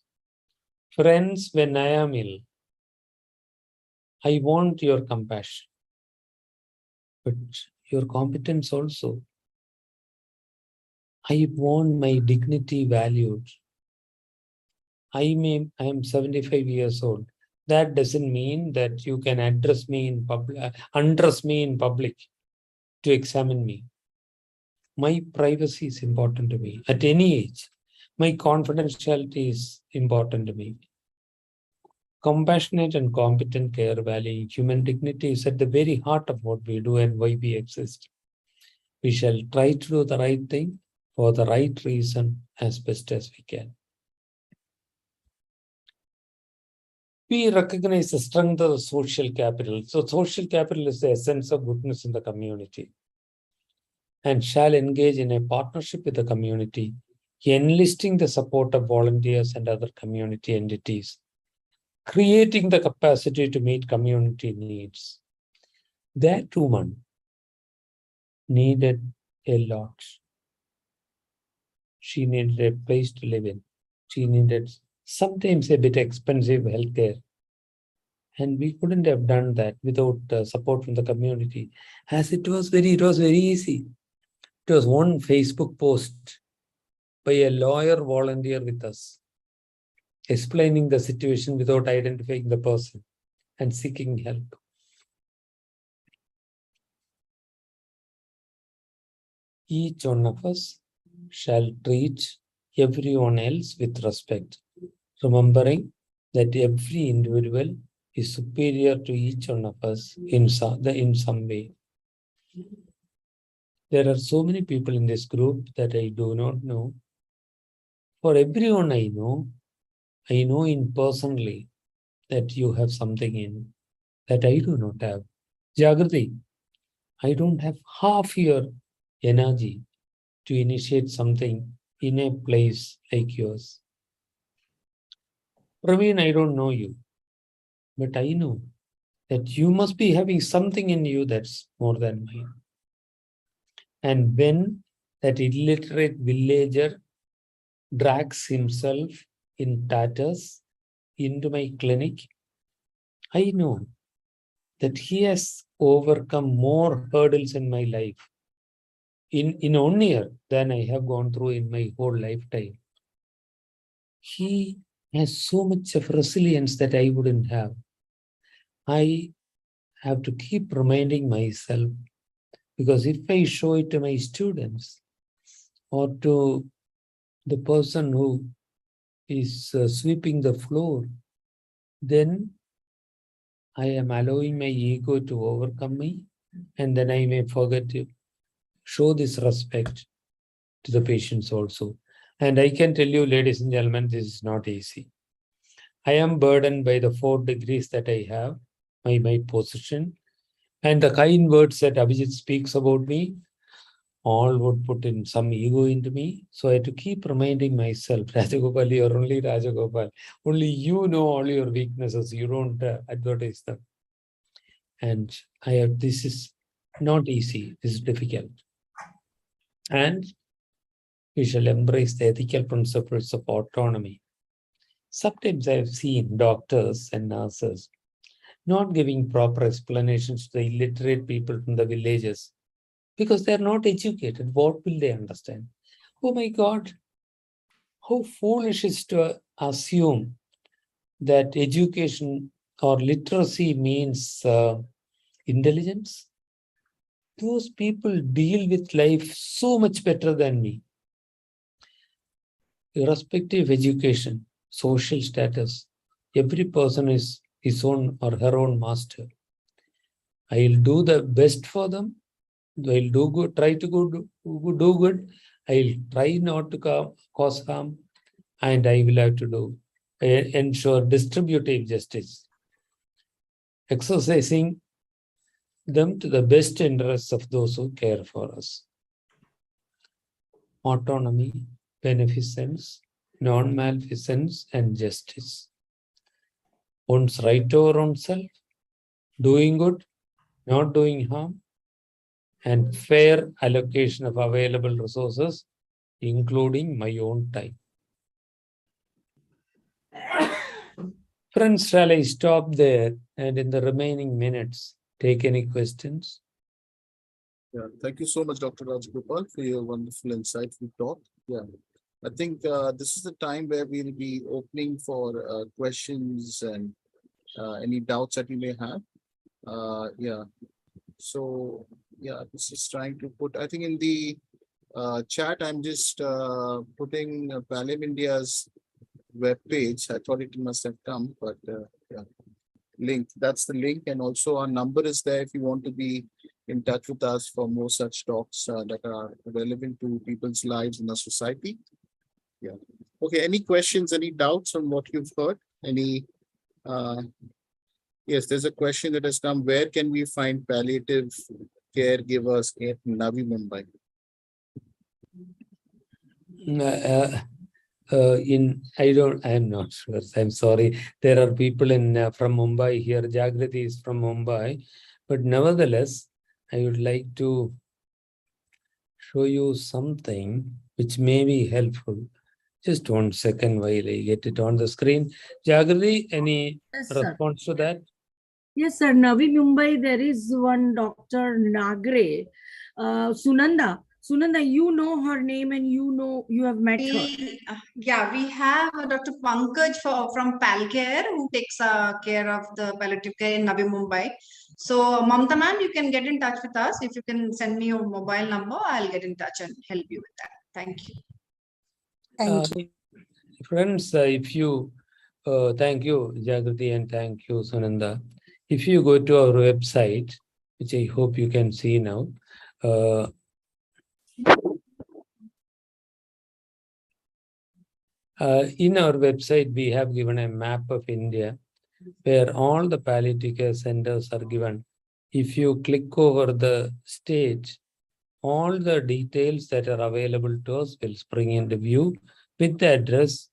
Friends, when I am ill, I want your compassion, but your competence also. I want my dignity valued. I am 75 years old. That doesn't mean that you can undress me in public to examine me. My privacy is important to me at any age. My confidentiality is important to me. Compassionate and competent care valuing human dignity is at the very heart of what we do and why we exist. We shall try to do the right thing for the right reason as best as we can. We recognize the strength of the social capital. So social capital is the essence of goodness in the community, and shall engage in a partnership with the community, enlisting the support of volunteers and other community entities, creating the capacity to meet community needs. That woman needed a lot. She needed a place to live in. She needed sometimes a bit expensive healthcare. And we couldn't have done that without support from the community. As it was very easy. It was one Facebook post by a lawyer volunteer with us, explaining the situation without identifying the person and seeking help. Each one of us shall treat everyone else with respect, remembering that every individual is superior to each one of us in some way. There are so many people in this group that I do not know. For everyone I know in personally that you have something in that I do not have. Jagrati, I don't have half your energy to initiate something in a place like yours. Praveen, I don't know you, but I know that you must be having something in you that's more than mine. And when that illiterate villager drags himself in tatters into my clinic, I know that he has overcome more hurdles in my life in 1 year than I have gone through in my whole lifetime. He has so much of resilience that I wouldn't have. I have to keep reminding myself, because if I show it to my students or to the person who is sweeping the floor, then I am allowing my ego to overcome me, and then I may forget to show this respect to the patients also. And I can tell you, ladies and gentlemen, this is not easy. I am burdened by the 4 degrees that I have, my position, and the kind words that Abhijit speaks about me, all would put in some ego into me. So I had to keep reminding myself, Rajagopal, you're only Rajagopal. Only you know all your weaknesses. You don't advertise them. And this is not easy. This is difficult. And we shall embrace the ethical principles of autonomy. Sometimes I have seen doctors and nurses not giving proper explanations to the illiterate people from the villages because they are not educated. What will they understand? Oh my God, how foolish is to assume that education or literacy means intelligence. Those people deal with life so much better than me. Irrespective of education, social status, every person is his own or her own master. I'll do the best for them. I'll do good, try to do good. I'll try not to cause harm, and I will have to ensure distributive justice, exercising them to the best interests of those who care for us. autonomy, beneficence, non-malfeasance, and justice. One's right over oneself, doing good, not doing harm, and fair allocation of available resources, including my own time. Friends, shall I stop there and in the remaining minutes take any questions? Yeah, thank you so much, Dr. Rajagopal, for your wonderful, insightful talk. Yeah, I think this is the time where we'll be opening for questions and any doubts that you may have. Yeah, so yeah, this is trying to put, I think in the chat, I'm just putting Palliative India's web page. I thought it must have come, but yeah, link. That's the link, and also our number is there if you want to be in touch with us for more such talks that are relevant to people's lives in our society. Yeah. Okay. Any questions? Any doubts on what you've heard? Any? Yes, there's a question that has come. Where can we find palliative caregivers in Navi, Mumbai? I'm not sure. I'm sorry. There are people from Mumbai here. Jagrati is from Mumbai, but nevertheless, I would like to show you something which may be helpful. Just 1 second while I get it on the screen. Jagrati, any response to that? Yes, sir. Navi Mumbai, there is one Dr. Nagre, Sunanda. Sunanda, you know her name and you have met her. Yeah, we have Dr. Pankaj from Palcare who takes care of the palliative care in Navi Mumbai. So, Mamta ma'am, you can get in touch with us. If you can send me your mobile number, I'll get in touch and help you with that. Thank you. Thank you. Friends, if you, thank you, Jagrati, and thank you, Sunanda. If you go to our website, which I hope you can see now, in our website, we have given a map of India where all the palliative care centers are given. If you click over the stage, all the details that are available to us will spring into view with the address,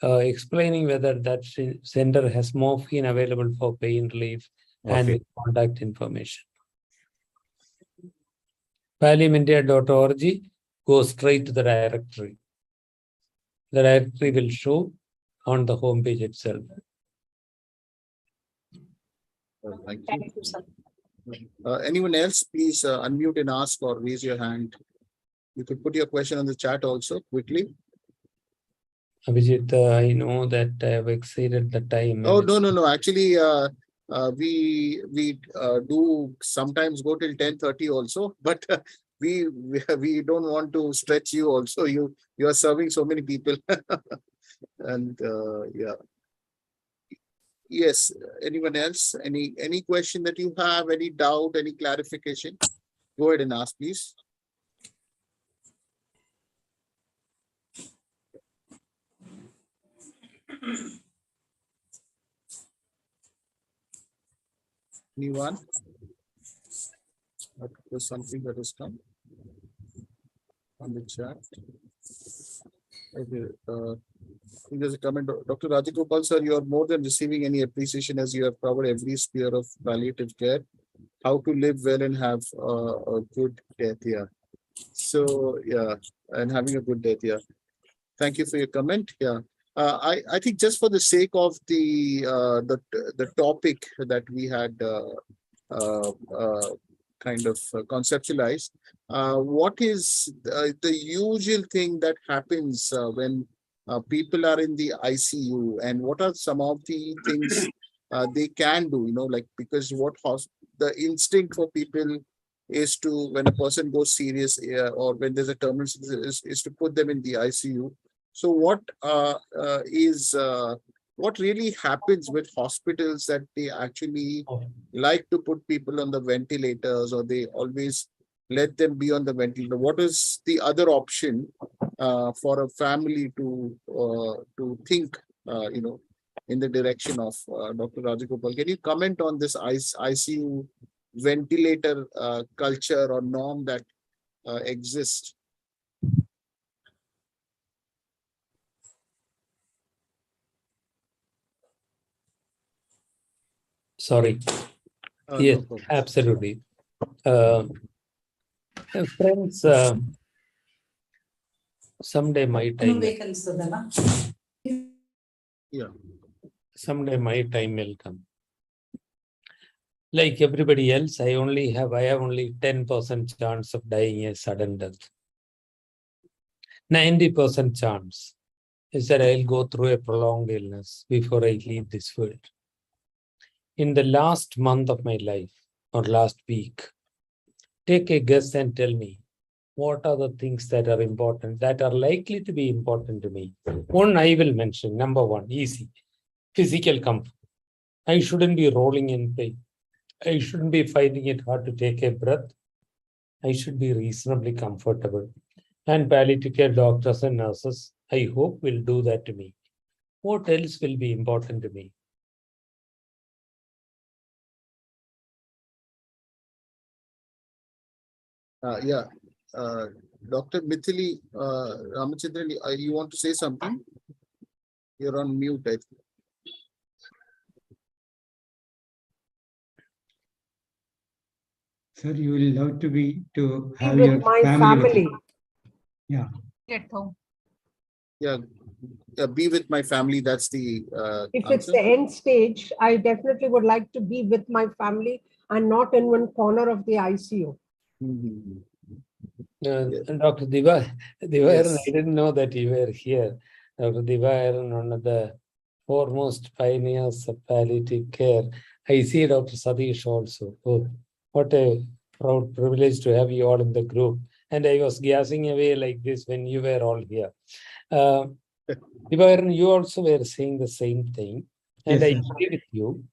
explaining whether that center has morphine available for pain relief and with contact information. palliativeindia.org, go straight to the directory. The directory will show on the homepage itself. Thank you, sir. Anyone else, please unmute and ask or raise your hand. You could put your question on the chat also quickly. Abhijit, I know that I have exceeded the time. Oh, no. Actually, we do sometimes go till 10:30 also, but we don't want to stretch you also. You are serving so many people. And yeah. Yes, anyone else? Any question that you have, any doubt, any clarification? Go ahead and ask, please. Anyone? There's something that has come on the chat. Okay, I think there's a comment. Dr. Rajagopal, sir, you are more than receiving any appreciation as you have covered every sphere of palliative care. How to live well and have a good death, yeah. So, yeah, and having a good death, yeah. Thank you for your comment, yeah. I think just for the sake of the topic that we had kind of conceptualized, what is the usual thing that happens when people are in the ICU, and what are some of the things they can do, like, because the instinct for people is to, when a person goes serious or when there's a terminal is to put them in the ICU. So what what really happens with hospitals that they actually like to put people on the ventilators, or they always let them be on the ventilator? What is the other option for a family to think, in the direction of Dr. Rajagopal? Can you comment on this ICU ventilator culture or norm that exists? Sorry. No Yes, problem. absolutely. Friends, someday my time will come. Like everybody else, I have only 10% chance of dying a sudden death. 90% chance is that I'll go through a prolonged illness before I leave this world. In the last month of my life or last week, take a guess and tell me what are the things that are important, that are likely to be important to me. One I will mention, number one, easy, physical comfort. I shouldn't be rolling in pain. I shouldn't be finding it hard to take a breath. I should be reasonably comfortable. And palliative care doctors and nurses, I hope, will do that to me. What else will be important to me? Dr. Mithili Ramachandran, you want to say something? You're on mute, I think. Sir, you will love to have with your my family. With family. you. Yeah. At home. Yeah, be with my family. That's the If answer. it's the end stage, I definitely would like to be with my family and not in one corner of the ICU. Mhm. And Dr. Divayaran, Yes. I didn't know that you were here. Dr. Divayaran, one of the foremost pioneers of palliative care. I see Dr. Satish also. Oh, what a proud privilege to have you all in the group. And I was gassing away like this when you were all here. Divayaran, you also were saying the same thing. And Yes, I sir. agree with you.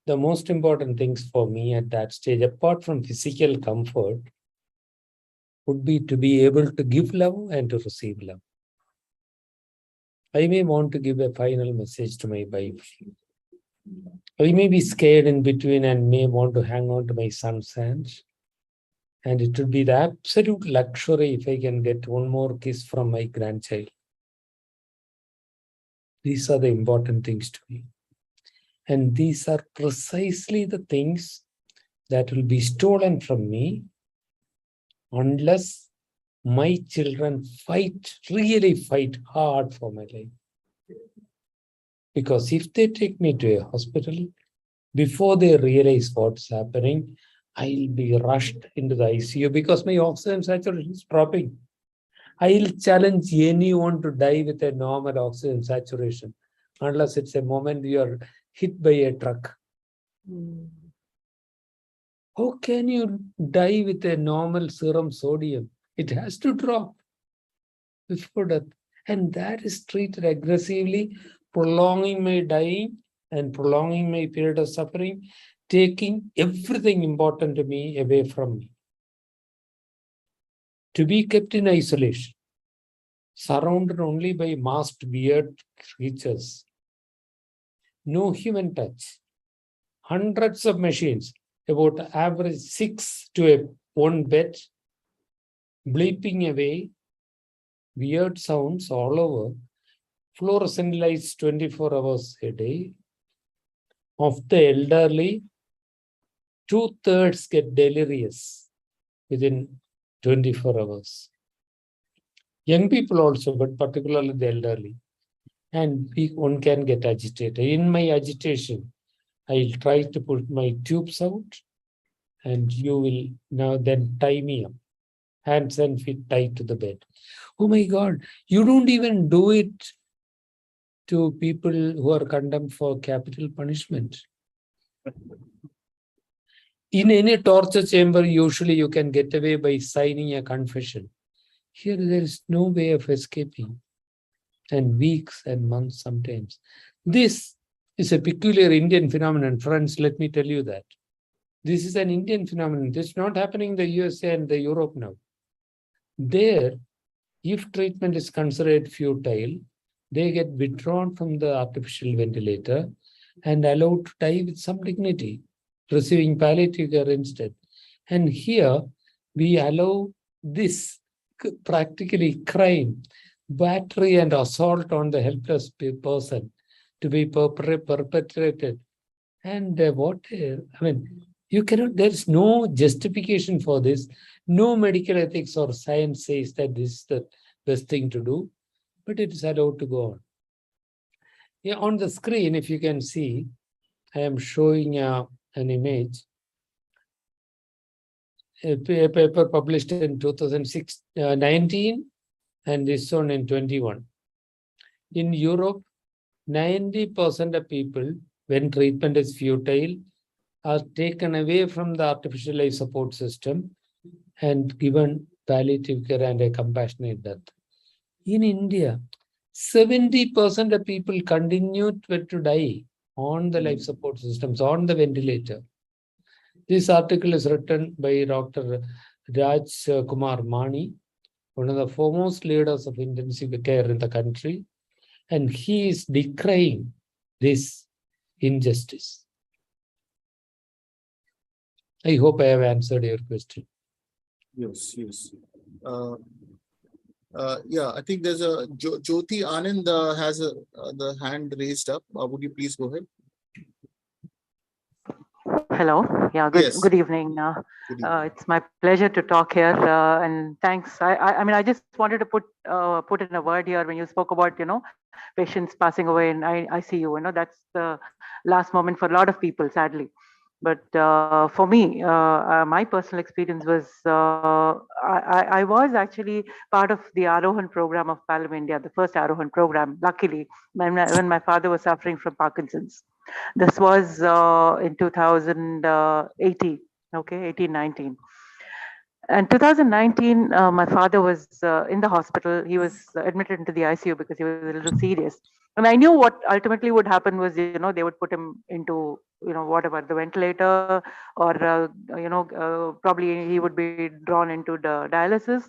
The most important things for me at that stage, apart from physical comfort, would be to be able to give love and to receive love. I may want to give a final message to my wife. I may be scared in between and may want to hang on to my son's hands. And it would be the absolute luxury if I can get one more kiss from my grandchild. These are the important things to me. And these are precisely the things that will be stolen from me unless my children really fight hard for my life. Because if they take me to a hospital, before they realize what's happening, I'll be rushed into the ICU because my oxygen saturation is dropping. I'll challenge anyone to die with a normal oxygen saturation, unless it's a moment you're hit by a truck. How can you die with a normal serum sodium? It has to drop before death. And that is treated aggressively, prolonging my dying and prolonging my period of suffering, taking everything important to me away from me. To be kept in isolation, surrounded only by masked weird creatures. No human touch. Hundreds of machines, about average 6 to 1 bed, bleeping away, weird sounds all over, fluorescent lights 24 hours a day. Of the elderly, 2/3 get delirious within 24 hours. Young people also, but particularly the elderly. And one can get agitated. In my agitation, I'll try to put my tubes out and you will now then tie me up. Hands and feet tied to the bed. Oh my God, you don't even do it to people who are condemned for capital punishment. In any torture chamber, usually you can get away by signing a confession. Here, there is no way of escaping. And weeks and months sometimes. This is a peculiar Indian phenomenon. Friends, let me tell you that. This is an Indian phenomenon. This is not happening in the USA and the Europe now. There, if treatment is considered futile, they get withdrawn from the artificial ventilator and allowed to die with some dignity, receiving palliative care instead. And here, we allow this practically crime, battery and assault on the helpless person to be perpetrated And you cannot, there's no justification for this. No medical ethics or science says that this is the best thing to do, but it is allowed to go on. Yeah, on the screen, if you can see, I am showing an image. A paper published in 2019 and this one in 21. In Europe, 90% of people, when treatment is futile, are taken away from the artificial life support system and given palliative care and a compassionate death. In India, 70% of people continue to die on the life support systems, on the ventilator. This article is written by Dr. Rajagopal Mani, one of the foremost leaders of intensive care in the country, and he is decrying this injustice. I hope I have answered your question. Yes. Yeah, I think there's a Jyoti Anand has the hand raised up. Would you please go ahead? Hello. Yeah. Good evening. Good evening. It's my pleasure to talk here, and thanks. I just wanted to put in a word here when you spoke about patients passing away in ICU. That's the last moment for a lot of people, sadly. But for me, my personal experience was I was actually part of the Arohan program of Palliative India, the first Arohan program. Luckily, when my father was suffering from Parkinson's. This was in 2018, okay, 18-19. And 2019, my father was in the hospital. He was admitted into the ICU because he was a little serious. And I knew what ultimately would happen was, they would put him into, whatever, the ventilator, or, probably he would be drawn into the dialysis.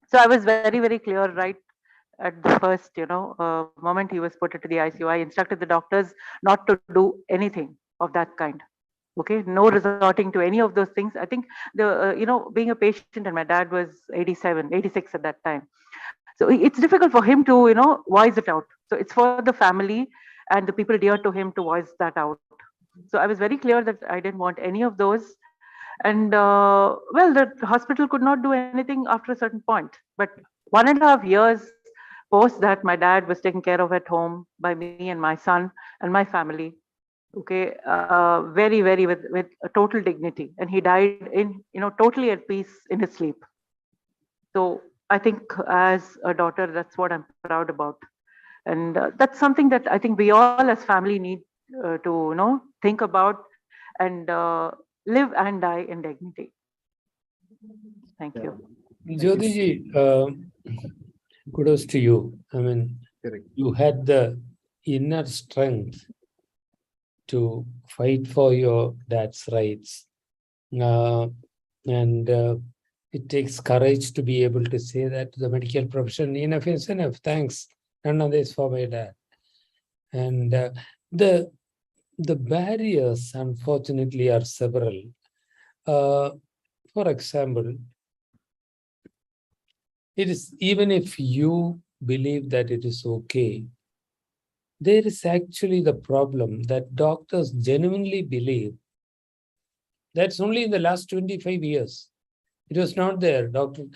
So I was very, very clear right at the first, moment he was put into the ICU. I instructed the doctors not to do anything of that kind. Okay, no resorting to any of those things. I think being a patient, and my dad was 86 at that time. So it's difficult for him to, voice it out. So it's for the family and the people dear to him to voice that out. So I was very clear that I didn't want any of those. And well, the hospital could not do anything after a certain point. But 1.5 years post that, my dad was taken care of at home by me and my son and my family. Okay, very, very with a total dignity, and he died in totally at peace in his sleep. So I think as a daughter, that's what I'm proud about, and that's something that I think we all as family need to think about and live and die in dignity. Thank you. Jyotiji, kudos to you. You had the inner strength to fight for your dad's rights. And it takes courage to be able to say that to the medical profession. Enough is enough. Thanks. None of this for my dad. And the barriers, unfortunately, are several. For example, it is, even if you believe that it is okay, there is actually the problem that doctors genuinely believe. That's only in the last 25 years. It was not there. Dr.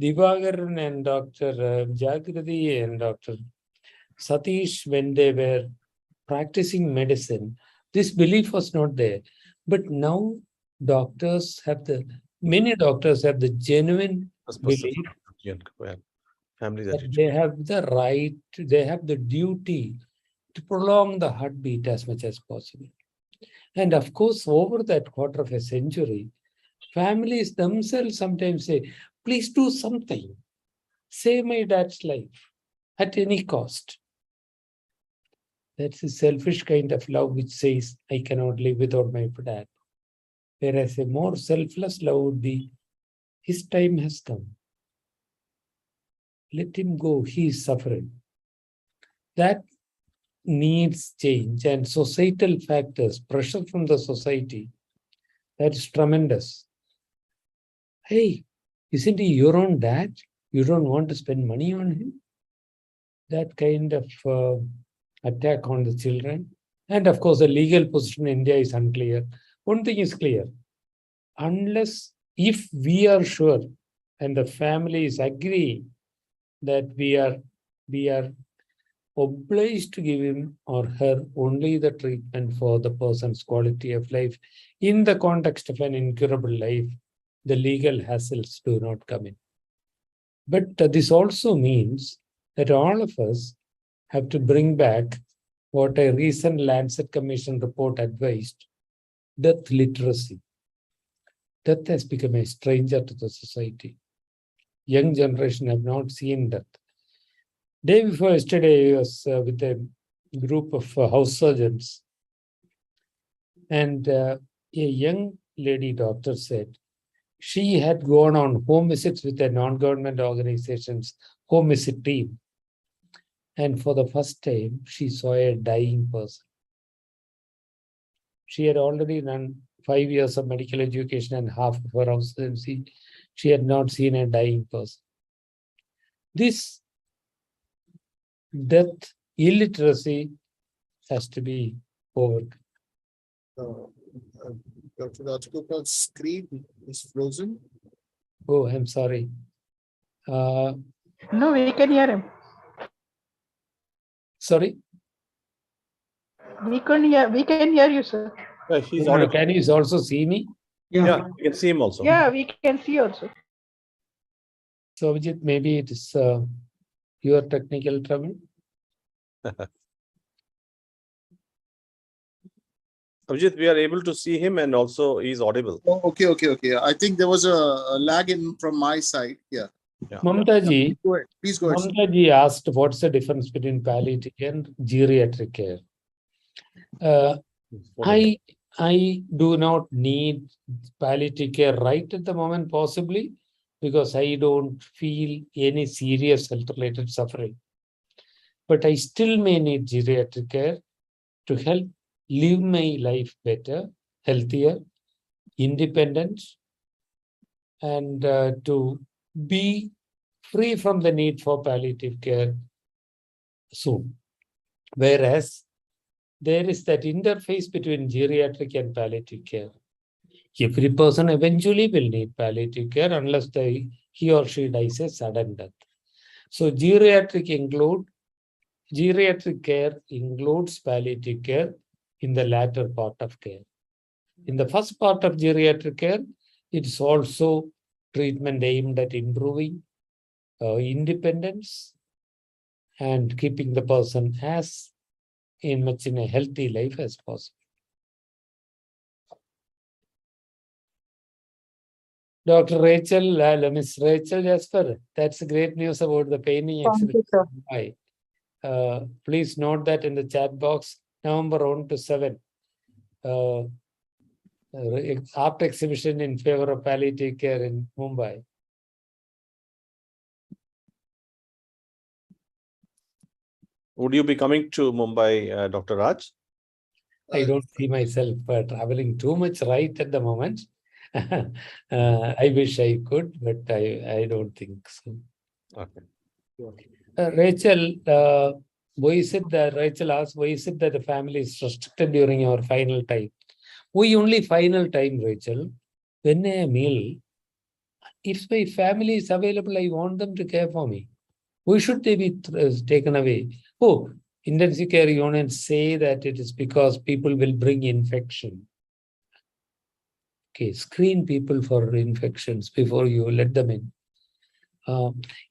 Divagaran and Dr. Jagrati and Dr. Satish, when they were practicing medicine, this belief was not there. But now many doctors have the genuine belief that they have the right, they have the duty to prolong the heartbeat as much as possible. And of course, over that quarter of a century, families themselves sometimes say, please do something. Save my dad's life at any cost. That's a selfish kind of love which says, I cannot live without my dad. Whereas a more selfless love would be, his time has come. Let him go, he is suffering. That needs change, and societal factors, pressure from the society, that's tremendous. Hey, isn't he your own dad? You don't want to spend money on him? That kind of attack on the children. And of course, the legal position in India is unclear. One thing is clear, if we are sure and the families agree that we are obliged to give him or her only the treatment for the person's quality of life in the context of an incurable life, the legal hassles do not come in. But this also means that all of us have to bring back what a recent Lancet Commission report advised, death literacy. Death has become a stranger to the society. Young generation have not seen death. Day before yesterday, I was with a group of house surgeons, and a young lady doctor said she had gone on home visits with a non-government organization's home visit team. And for the first time, she saw a dying person. She had already done 5 years of medical education and half of her house residency. She had not seen a dying person. This death illiteracy has to be overcome. Dr. Rajagopal's screen is frozen. Oh, I'm sorry. No, we can hear him. Sorry? We can hear you, sir. He's No, can you also see me? Yeah, you can see him also. Yeah, we can see also. So, Vijit, maybe it is your technical trouble. Abhijit, we are able to see him and also he's audible. Oh, okay. I think there was a lag in from my side. Yeah. Mamtaji, Please go ahead. Mamtaji asked what's the difference between palliative and geriatric care. I do not need palliative care right at the moment, possibly, because I don't feel any serious health-related suffering. But I still may need geriatric care to help live my life better, healthier, independent, and to be free from the need for palliative care soon. Whereas there is that interface between geriatric and palliative care. Every person eventually will need palliative care unless he or she dies a sudden death. So geriatric care includes palliative care in the latter part of care. In the first part of geriatric care, it's also treatment aimed at improving independence and keeping the person as much in a healthy life as possible. Dr. Rachel, Miss Rachel Jasper, that's great news about the painting exhibition. Please note that in the chat box, November 1 to 7, art exhibition in favor of palliative care in Mumbai. Would you be coming to Mumbai, Dr. Raj? I don't see myself traveling too much right at the moment. I wish I could, but I don't think so. Okay. Rachel, why is it that Rachel asked, why is it that the family is restricted during our final time? We only final time, Rachel. When a meal, if my family is available, I want them to care for me. Why should they be taken away? Oh, intensive care units say that it is because people will bring infection. Okay, screen people for infections before you let them in.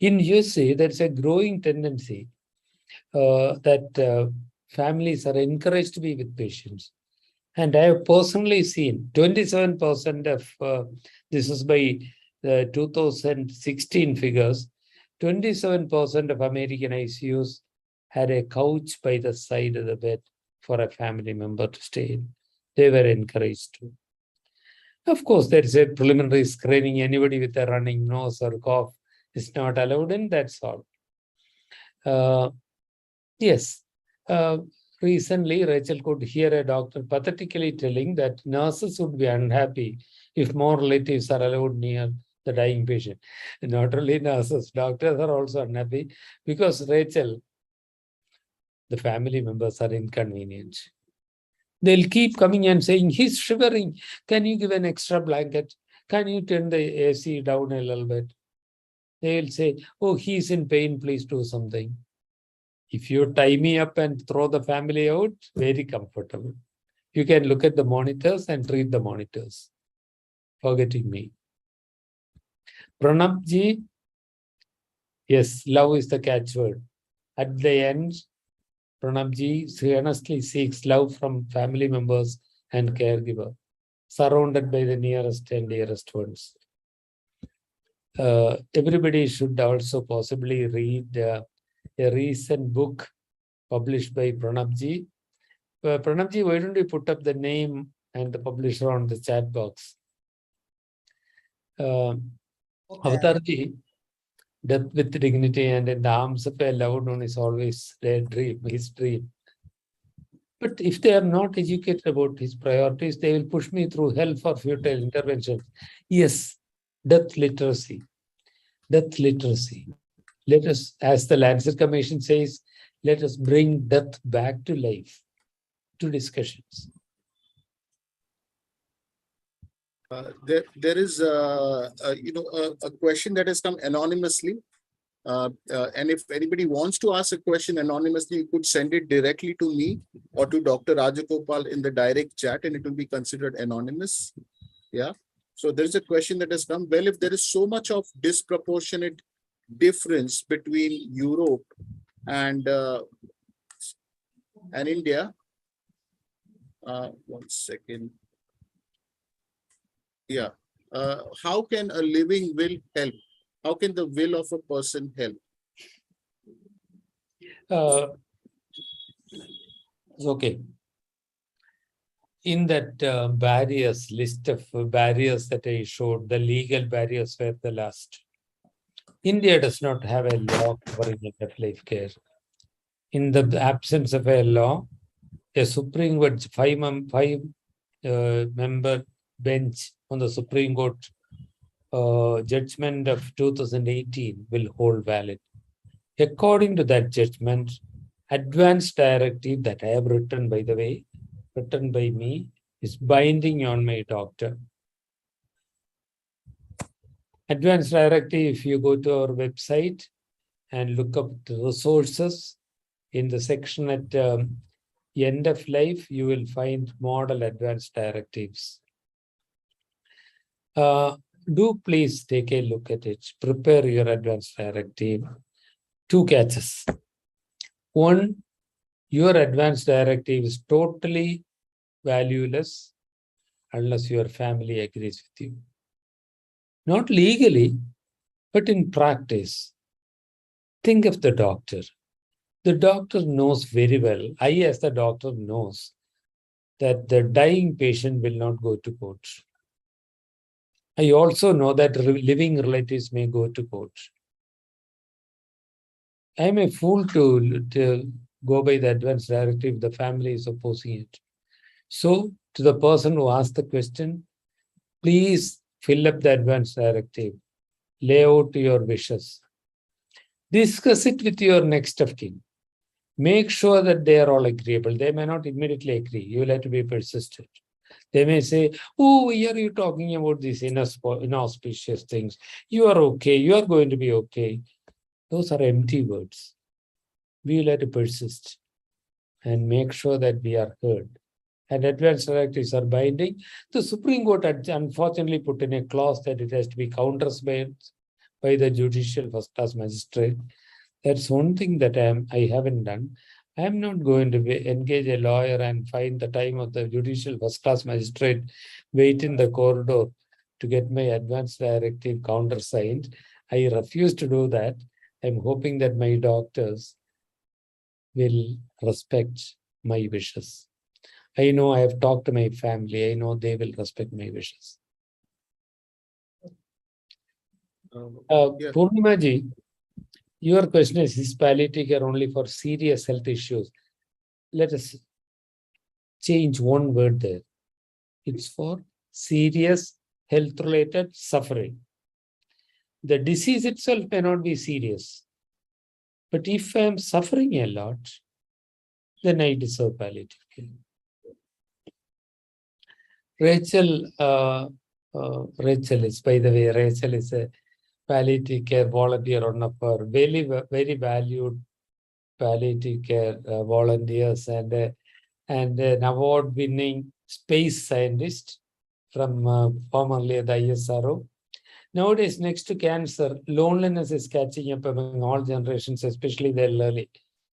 In USA, there's a growing tendency that families are encouraged to be with patients. And I have personally seen 27% of, this is by the 2016 figures, 27% of American ICUs had a couch by the side of the bed for a family member to stay in. They were encouraged to. Of course, there is a preliminary screening. Anybody with a running nose or cough is not allowed in, that's all. Yes, recently Rachel could hear a doctor pathetically telling that nurses would be unhappy if more relatives are allowed near the dying patient. And not only nurses, doctors are also unhappy because, Rachel, the family members are inconvenient. They'll keep coming and saying, he's shivering. Can you give an extra blanket? Can you turn the AC down a little bit? They'll say, oh, he's in pain, please do something. If you tie me up and throw the family out, very comfortable. You can look at the monitors and treat the monitors, forgetting me. Pranabji, yes, love is the catchword. At the end, Pranabji earnestly seeks love from family members and caregiver, surrounded by the nearest and dearest ones. Everybody should also possibly read a recent book published by Pranabji. Pranabji, why don't you put up the name and the publisher on the chat box? Avatarji, Death with Dignity and in the Arms of a Loved One is always their dream, his dream. But if they are not educated about his priorities, they will push me through hell for futile interventions. Yes, death literacy. Death literacy. Let us, as the Lancet Commission says, let us bring death back to life, to discussions. There is a question that has come anonymously. And if anybody wants to ask a question anonymously, you could send it directly to me or to Dr. Rajagopal in the direct chat, and it will be considered anonymous. Yeah. So there's a question that has come. Well, if there is so much of disproportionate difference between Europe and India, 1 second. Yeah. How can a living will help? How can the will of a person help? Okay. In that barriers, list of barriers that I showed, the legal barriers were the last. India does not have a law covering end-of-life care. In the absence of a law, a Supreme Court five-member bench on the Supreme Court judgment of 2018 will hold valid. According to that judgment, advance directive that I have written, by the way, written by me, is binding on my doctor. Advance directive, if you go to our website and look up the resources, in the section at end of life, you will find model advance directives. Do please take a look at it. Prepare your advance directive. 2 catches. 1, your advance directive is totally valueless unless your family agrees with you. Not legally, but in practice. Think of the doctor. The doctor knows very well, I as the doctor knows, that the dying patient will not go to court. I also know that living relatives may go to court. I am a fool to go by the advance directive, the family is opposing it. So, to the person who asked the question, please fill up the advance directive. Lay out your wishes. Discuss it with your next of kin. Make sure that they are all agreeable. They may not immediately agree. You will have to be persistent. They may say, oh, why are you talking about these inauspicious things? You are okay. You are going to be okay. Those are empty words. We will have to persist and make sure that we are heard. And advance directives are binding. The Supreme Court had unfortunately put in a clause that it has to be countersigned by the judicial first-class magistrate. That's one thing that I haven't done. I am not going to engage a lawyer and find the time of the judicial first-class magistrate, wait in the corridor to get my advance directive countersigned. I refuse to do that. I'm hoping that my doctors will respect my wishes. I know I have talked to my family. I know they will respect my wishes. Purnimaji, your question is palliative care only for serious health issues? Let us change one word there. It's for serious health-related suffering. The disease itself may not be serious. But if I am suffering a lot, then I deserve palliative care. Rachel, Rachel is, by the way, Rachel is a palliative care volunteer, one of our very, very valued palliative care volunteers, and an award-winning space scientist from formerly the ISRO. Nowadays, next to cancer, loneliness is catching up among all generations, especially the elderly.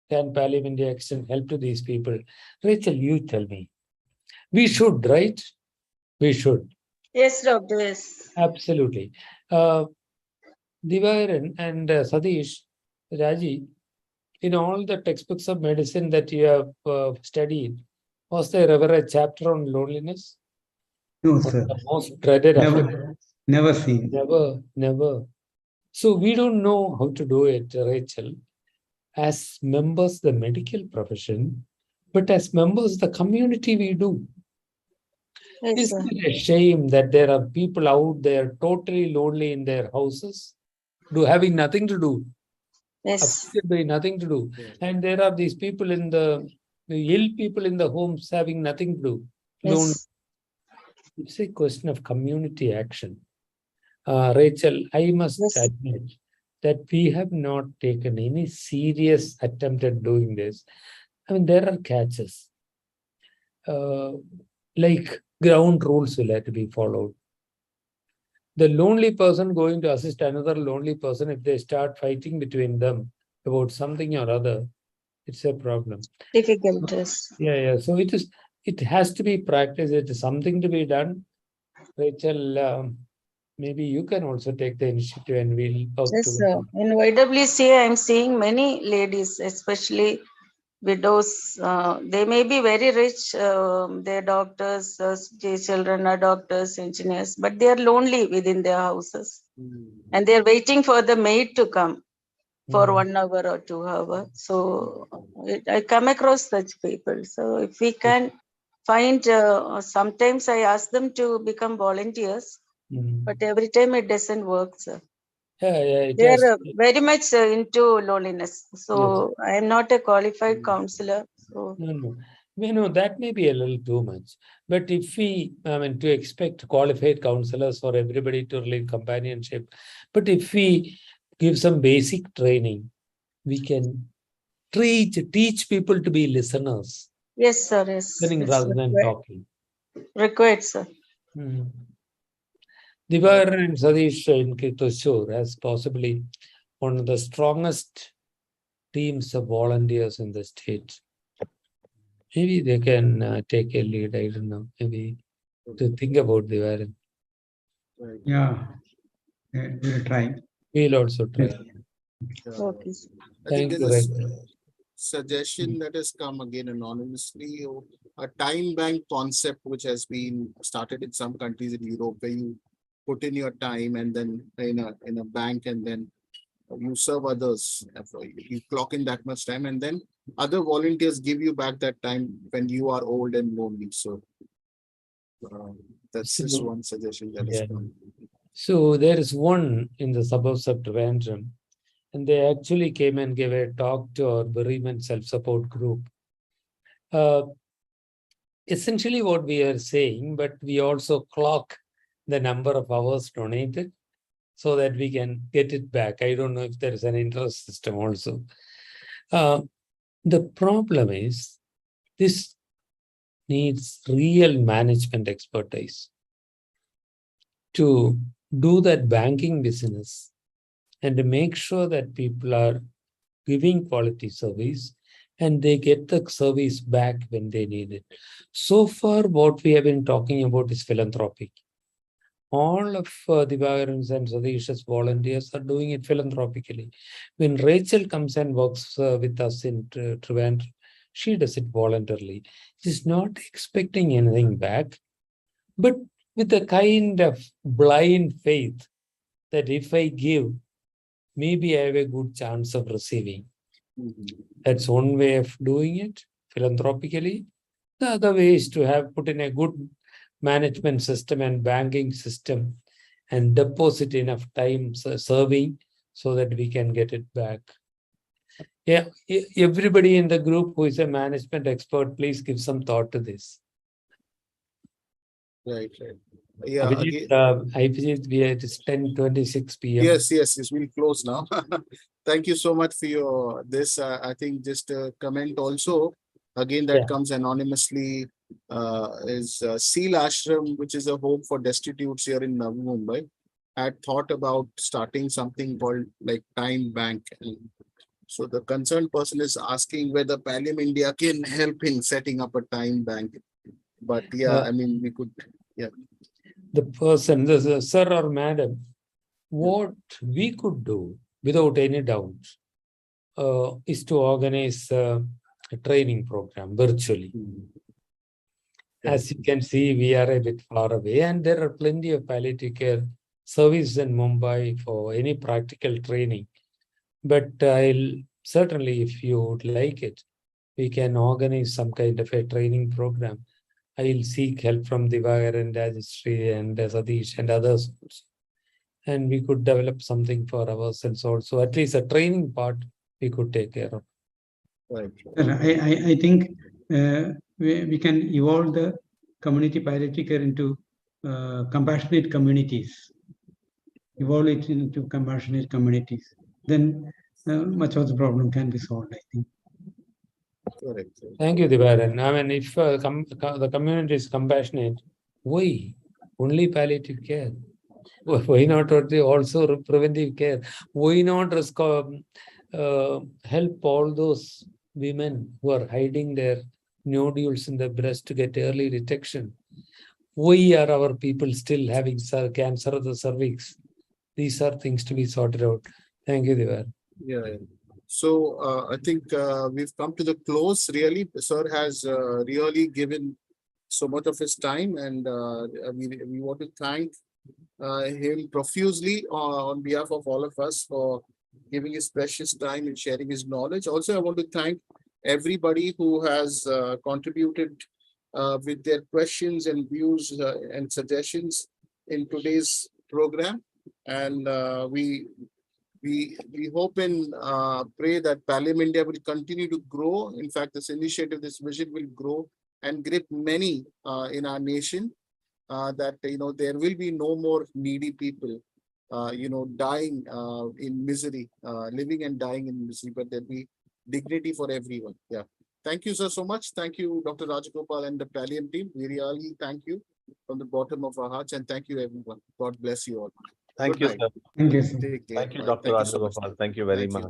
Can Palliative India extend help to these people? Rachel, you tell me. We should, right? We should. Yes, doctor. Yes. Absolutely. Divaran and Sadish, Raji, in all the textbooks of medicine that you have studied, was there ever a chapter on loneliness? No, sir. The most dreaded affliction? Never seen. Never. So we don't know how to do it, Rachel, as members of the medical profession, but as members of the community we do. Yes, Isn't it a shame that there are people out there totally lonely in their houses, having nothing to do? Yes. Nothing to do. And there are these people the ill people in the homes having nothing to do. Yes. It's a question of community action. Rachel, I must admit that we have not taken any serious attempt at doing this. I mean, there are catches. Like ground rules will have to be followed. The lonely person going to assist another lonely person, if they start fighting between them about something or other, it's a problem. Difficult, yes. Yeah. So it has to be practiced. It is something to be done. Rachel, maybe you can also take the initiative and we'll talk Yes, together. sir. In YWCA, I'm seeing many ladies, especially widows. They may be very rich. They're doctors, their children are doctors, engineers, but they are lonely within their houses. And they're waiting for the maid to come for 1 hour or 2 hours. So I come across such people. So if we can find, sometimes I ask them to become volunteers, but every time it doesn't work, sir. Yeah, they are very much into loneliness. So I am not a qualified counselor. So No, that may be a little too much. But if to expect qualified counselors for everybody to relieve companionship, but if we give some basic training, we can teach people to be listeners. Yes, sir. Yes. Rather than talking. Required, sir. Divar and Sadish in Kitosur has possibly one of the strongest teams of volunteers in the state. Maybe they can take a lead. I don't know. Maybe to think about Divar. Yeah, we'll try. We'll also try. Okay. Thank you. Suggestion that has come again anonymously, a time bank concept which has been started in some countries in Europe, where you put in your time and then in a bank, and then you serve others. You clock in that much time, and then other volunteers give you back that time when you are old and lonely. So that's just one suggestion that has come. So there is one in the suburbs of Trivandrum, and they actually came and gave a talk to our bereavement self-support group. Essentially what we are saying, but we also clock the number of hours donated so that we can get it back. I don't know if there is an interest system also. The problem is this needs real management expertise to do that banking business and to make sure that people are giving quality service and they get the service back when they need it. So far, what we have been talking about is philanthropic. All of Divagaran's and Sadish's volunteers are doing it philanthropically. When Rachel comes and works with us in Trivandrum, she does it voluntarily. She's not expecting anything back, but with a kind of blind faith that if I give, maybe I have a good chance of receiving. That's one way of doing it, philanthropically. The other way is to put in a good management system and banking system and deposit enough time serving so that we can get it back. Yeah, everybody in the group who is a management expert, please give some thought to this. Right. Yeah. Abhijit, Again, it's 10:26 p.m. yes. We'll close now. Thank you so much for your this. I think just a comment also. Again, that comes anonymously. Is Seal Ashram, which is a home for destitutes here in Navi Mumbai, had thought about starting something called like Time Bank. And so the concerned person is asking whether Pallium India can help in setting up a time bank. But yeah, I mean, we could, yeah. The person, the sir or madam, what we could do without any doubt is to organize a training program virtually. As you can see, we are a bit far away, and there are plenty of palliative care service in Mumbai for any practical training. But I'll certainly, if you would like it, we can organize some kind of a training program. I'll seek help from Divagar and Rajeshri and Satish and others also. And we could develop something for ourselves also. At least a training part we could take care of. Right. I think we can evolve the community palliative care into compassionate communities. Evolve it into compassionate communities. Then much of the problem can be solved, I think. Correct. Thank you, Divaran. I mean, if the community is compassionate, why only palliative care? Why not also preventive care? Why not help all those women who are hiding their nodules in the breast to get early detection? Why are our people still having cancer of the cervix? These are things to be sorted out. Thank you, Divaran. Yeah. So I think we've come to the close. Really, sir has really given so much of his time, and we want to thank him profusely on behalf of all of us for giving his precious time and sharing his knowledge. Also, I want to thank everybody who has contributed with their questions and views and suggestions in today's program, and we hope and pray that Pallium India will continue to grow. In fact, this initiative, this vision will grow and grip many in our nation. That there will be no more needy people, dying in misery, living and dying in misery, but there'll be dignity for everyone. Yeah. Thank you, sir, so much. Thank you, Dr. Rajagopal and the Pallium team. We really thank you from the bottom of our hearts, and thank you, everyone. God bless you all. Thank you, sir. Thank you, sir. Take care. Thank you, Bye. Dr. Thank you so much. Rajagopal. Thank you very much.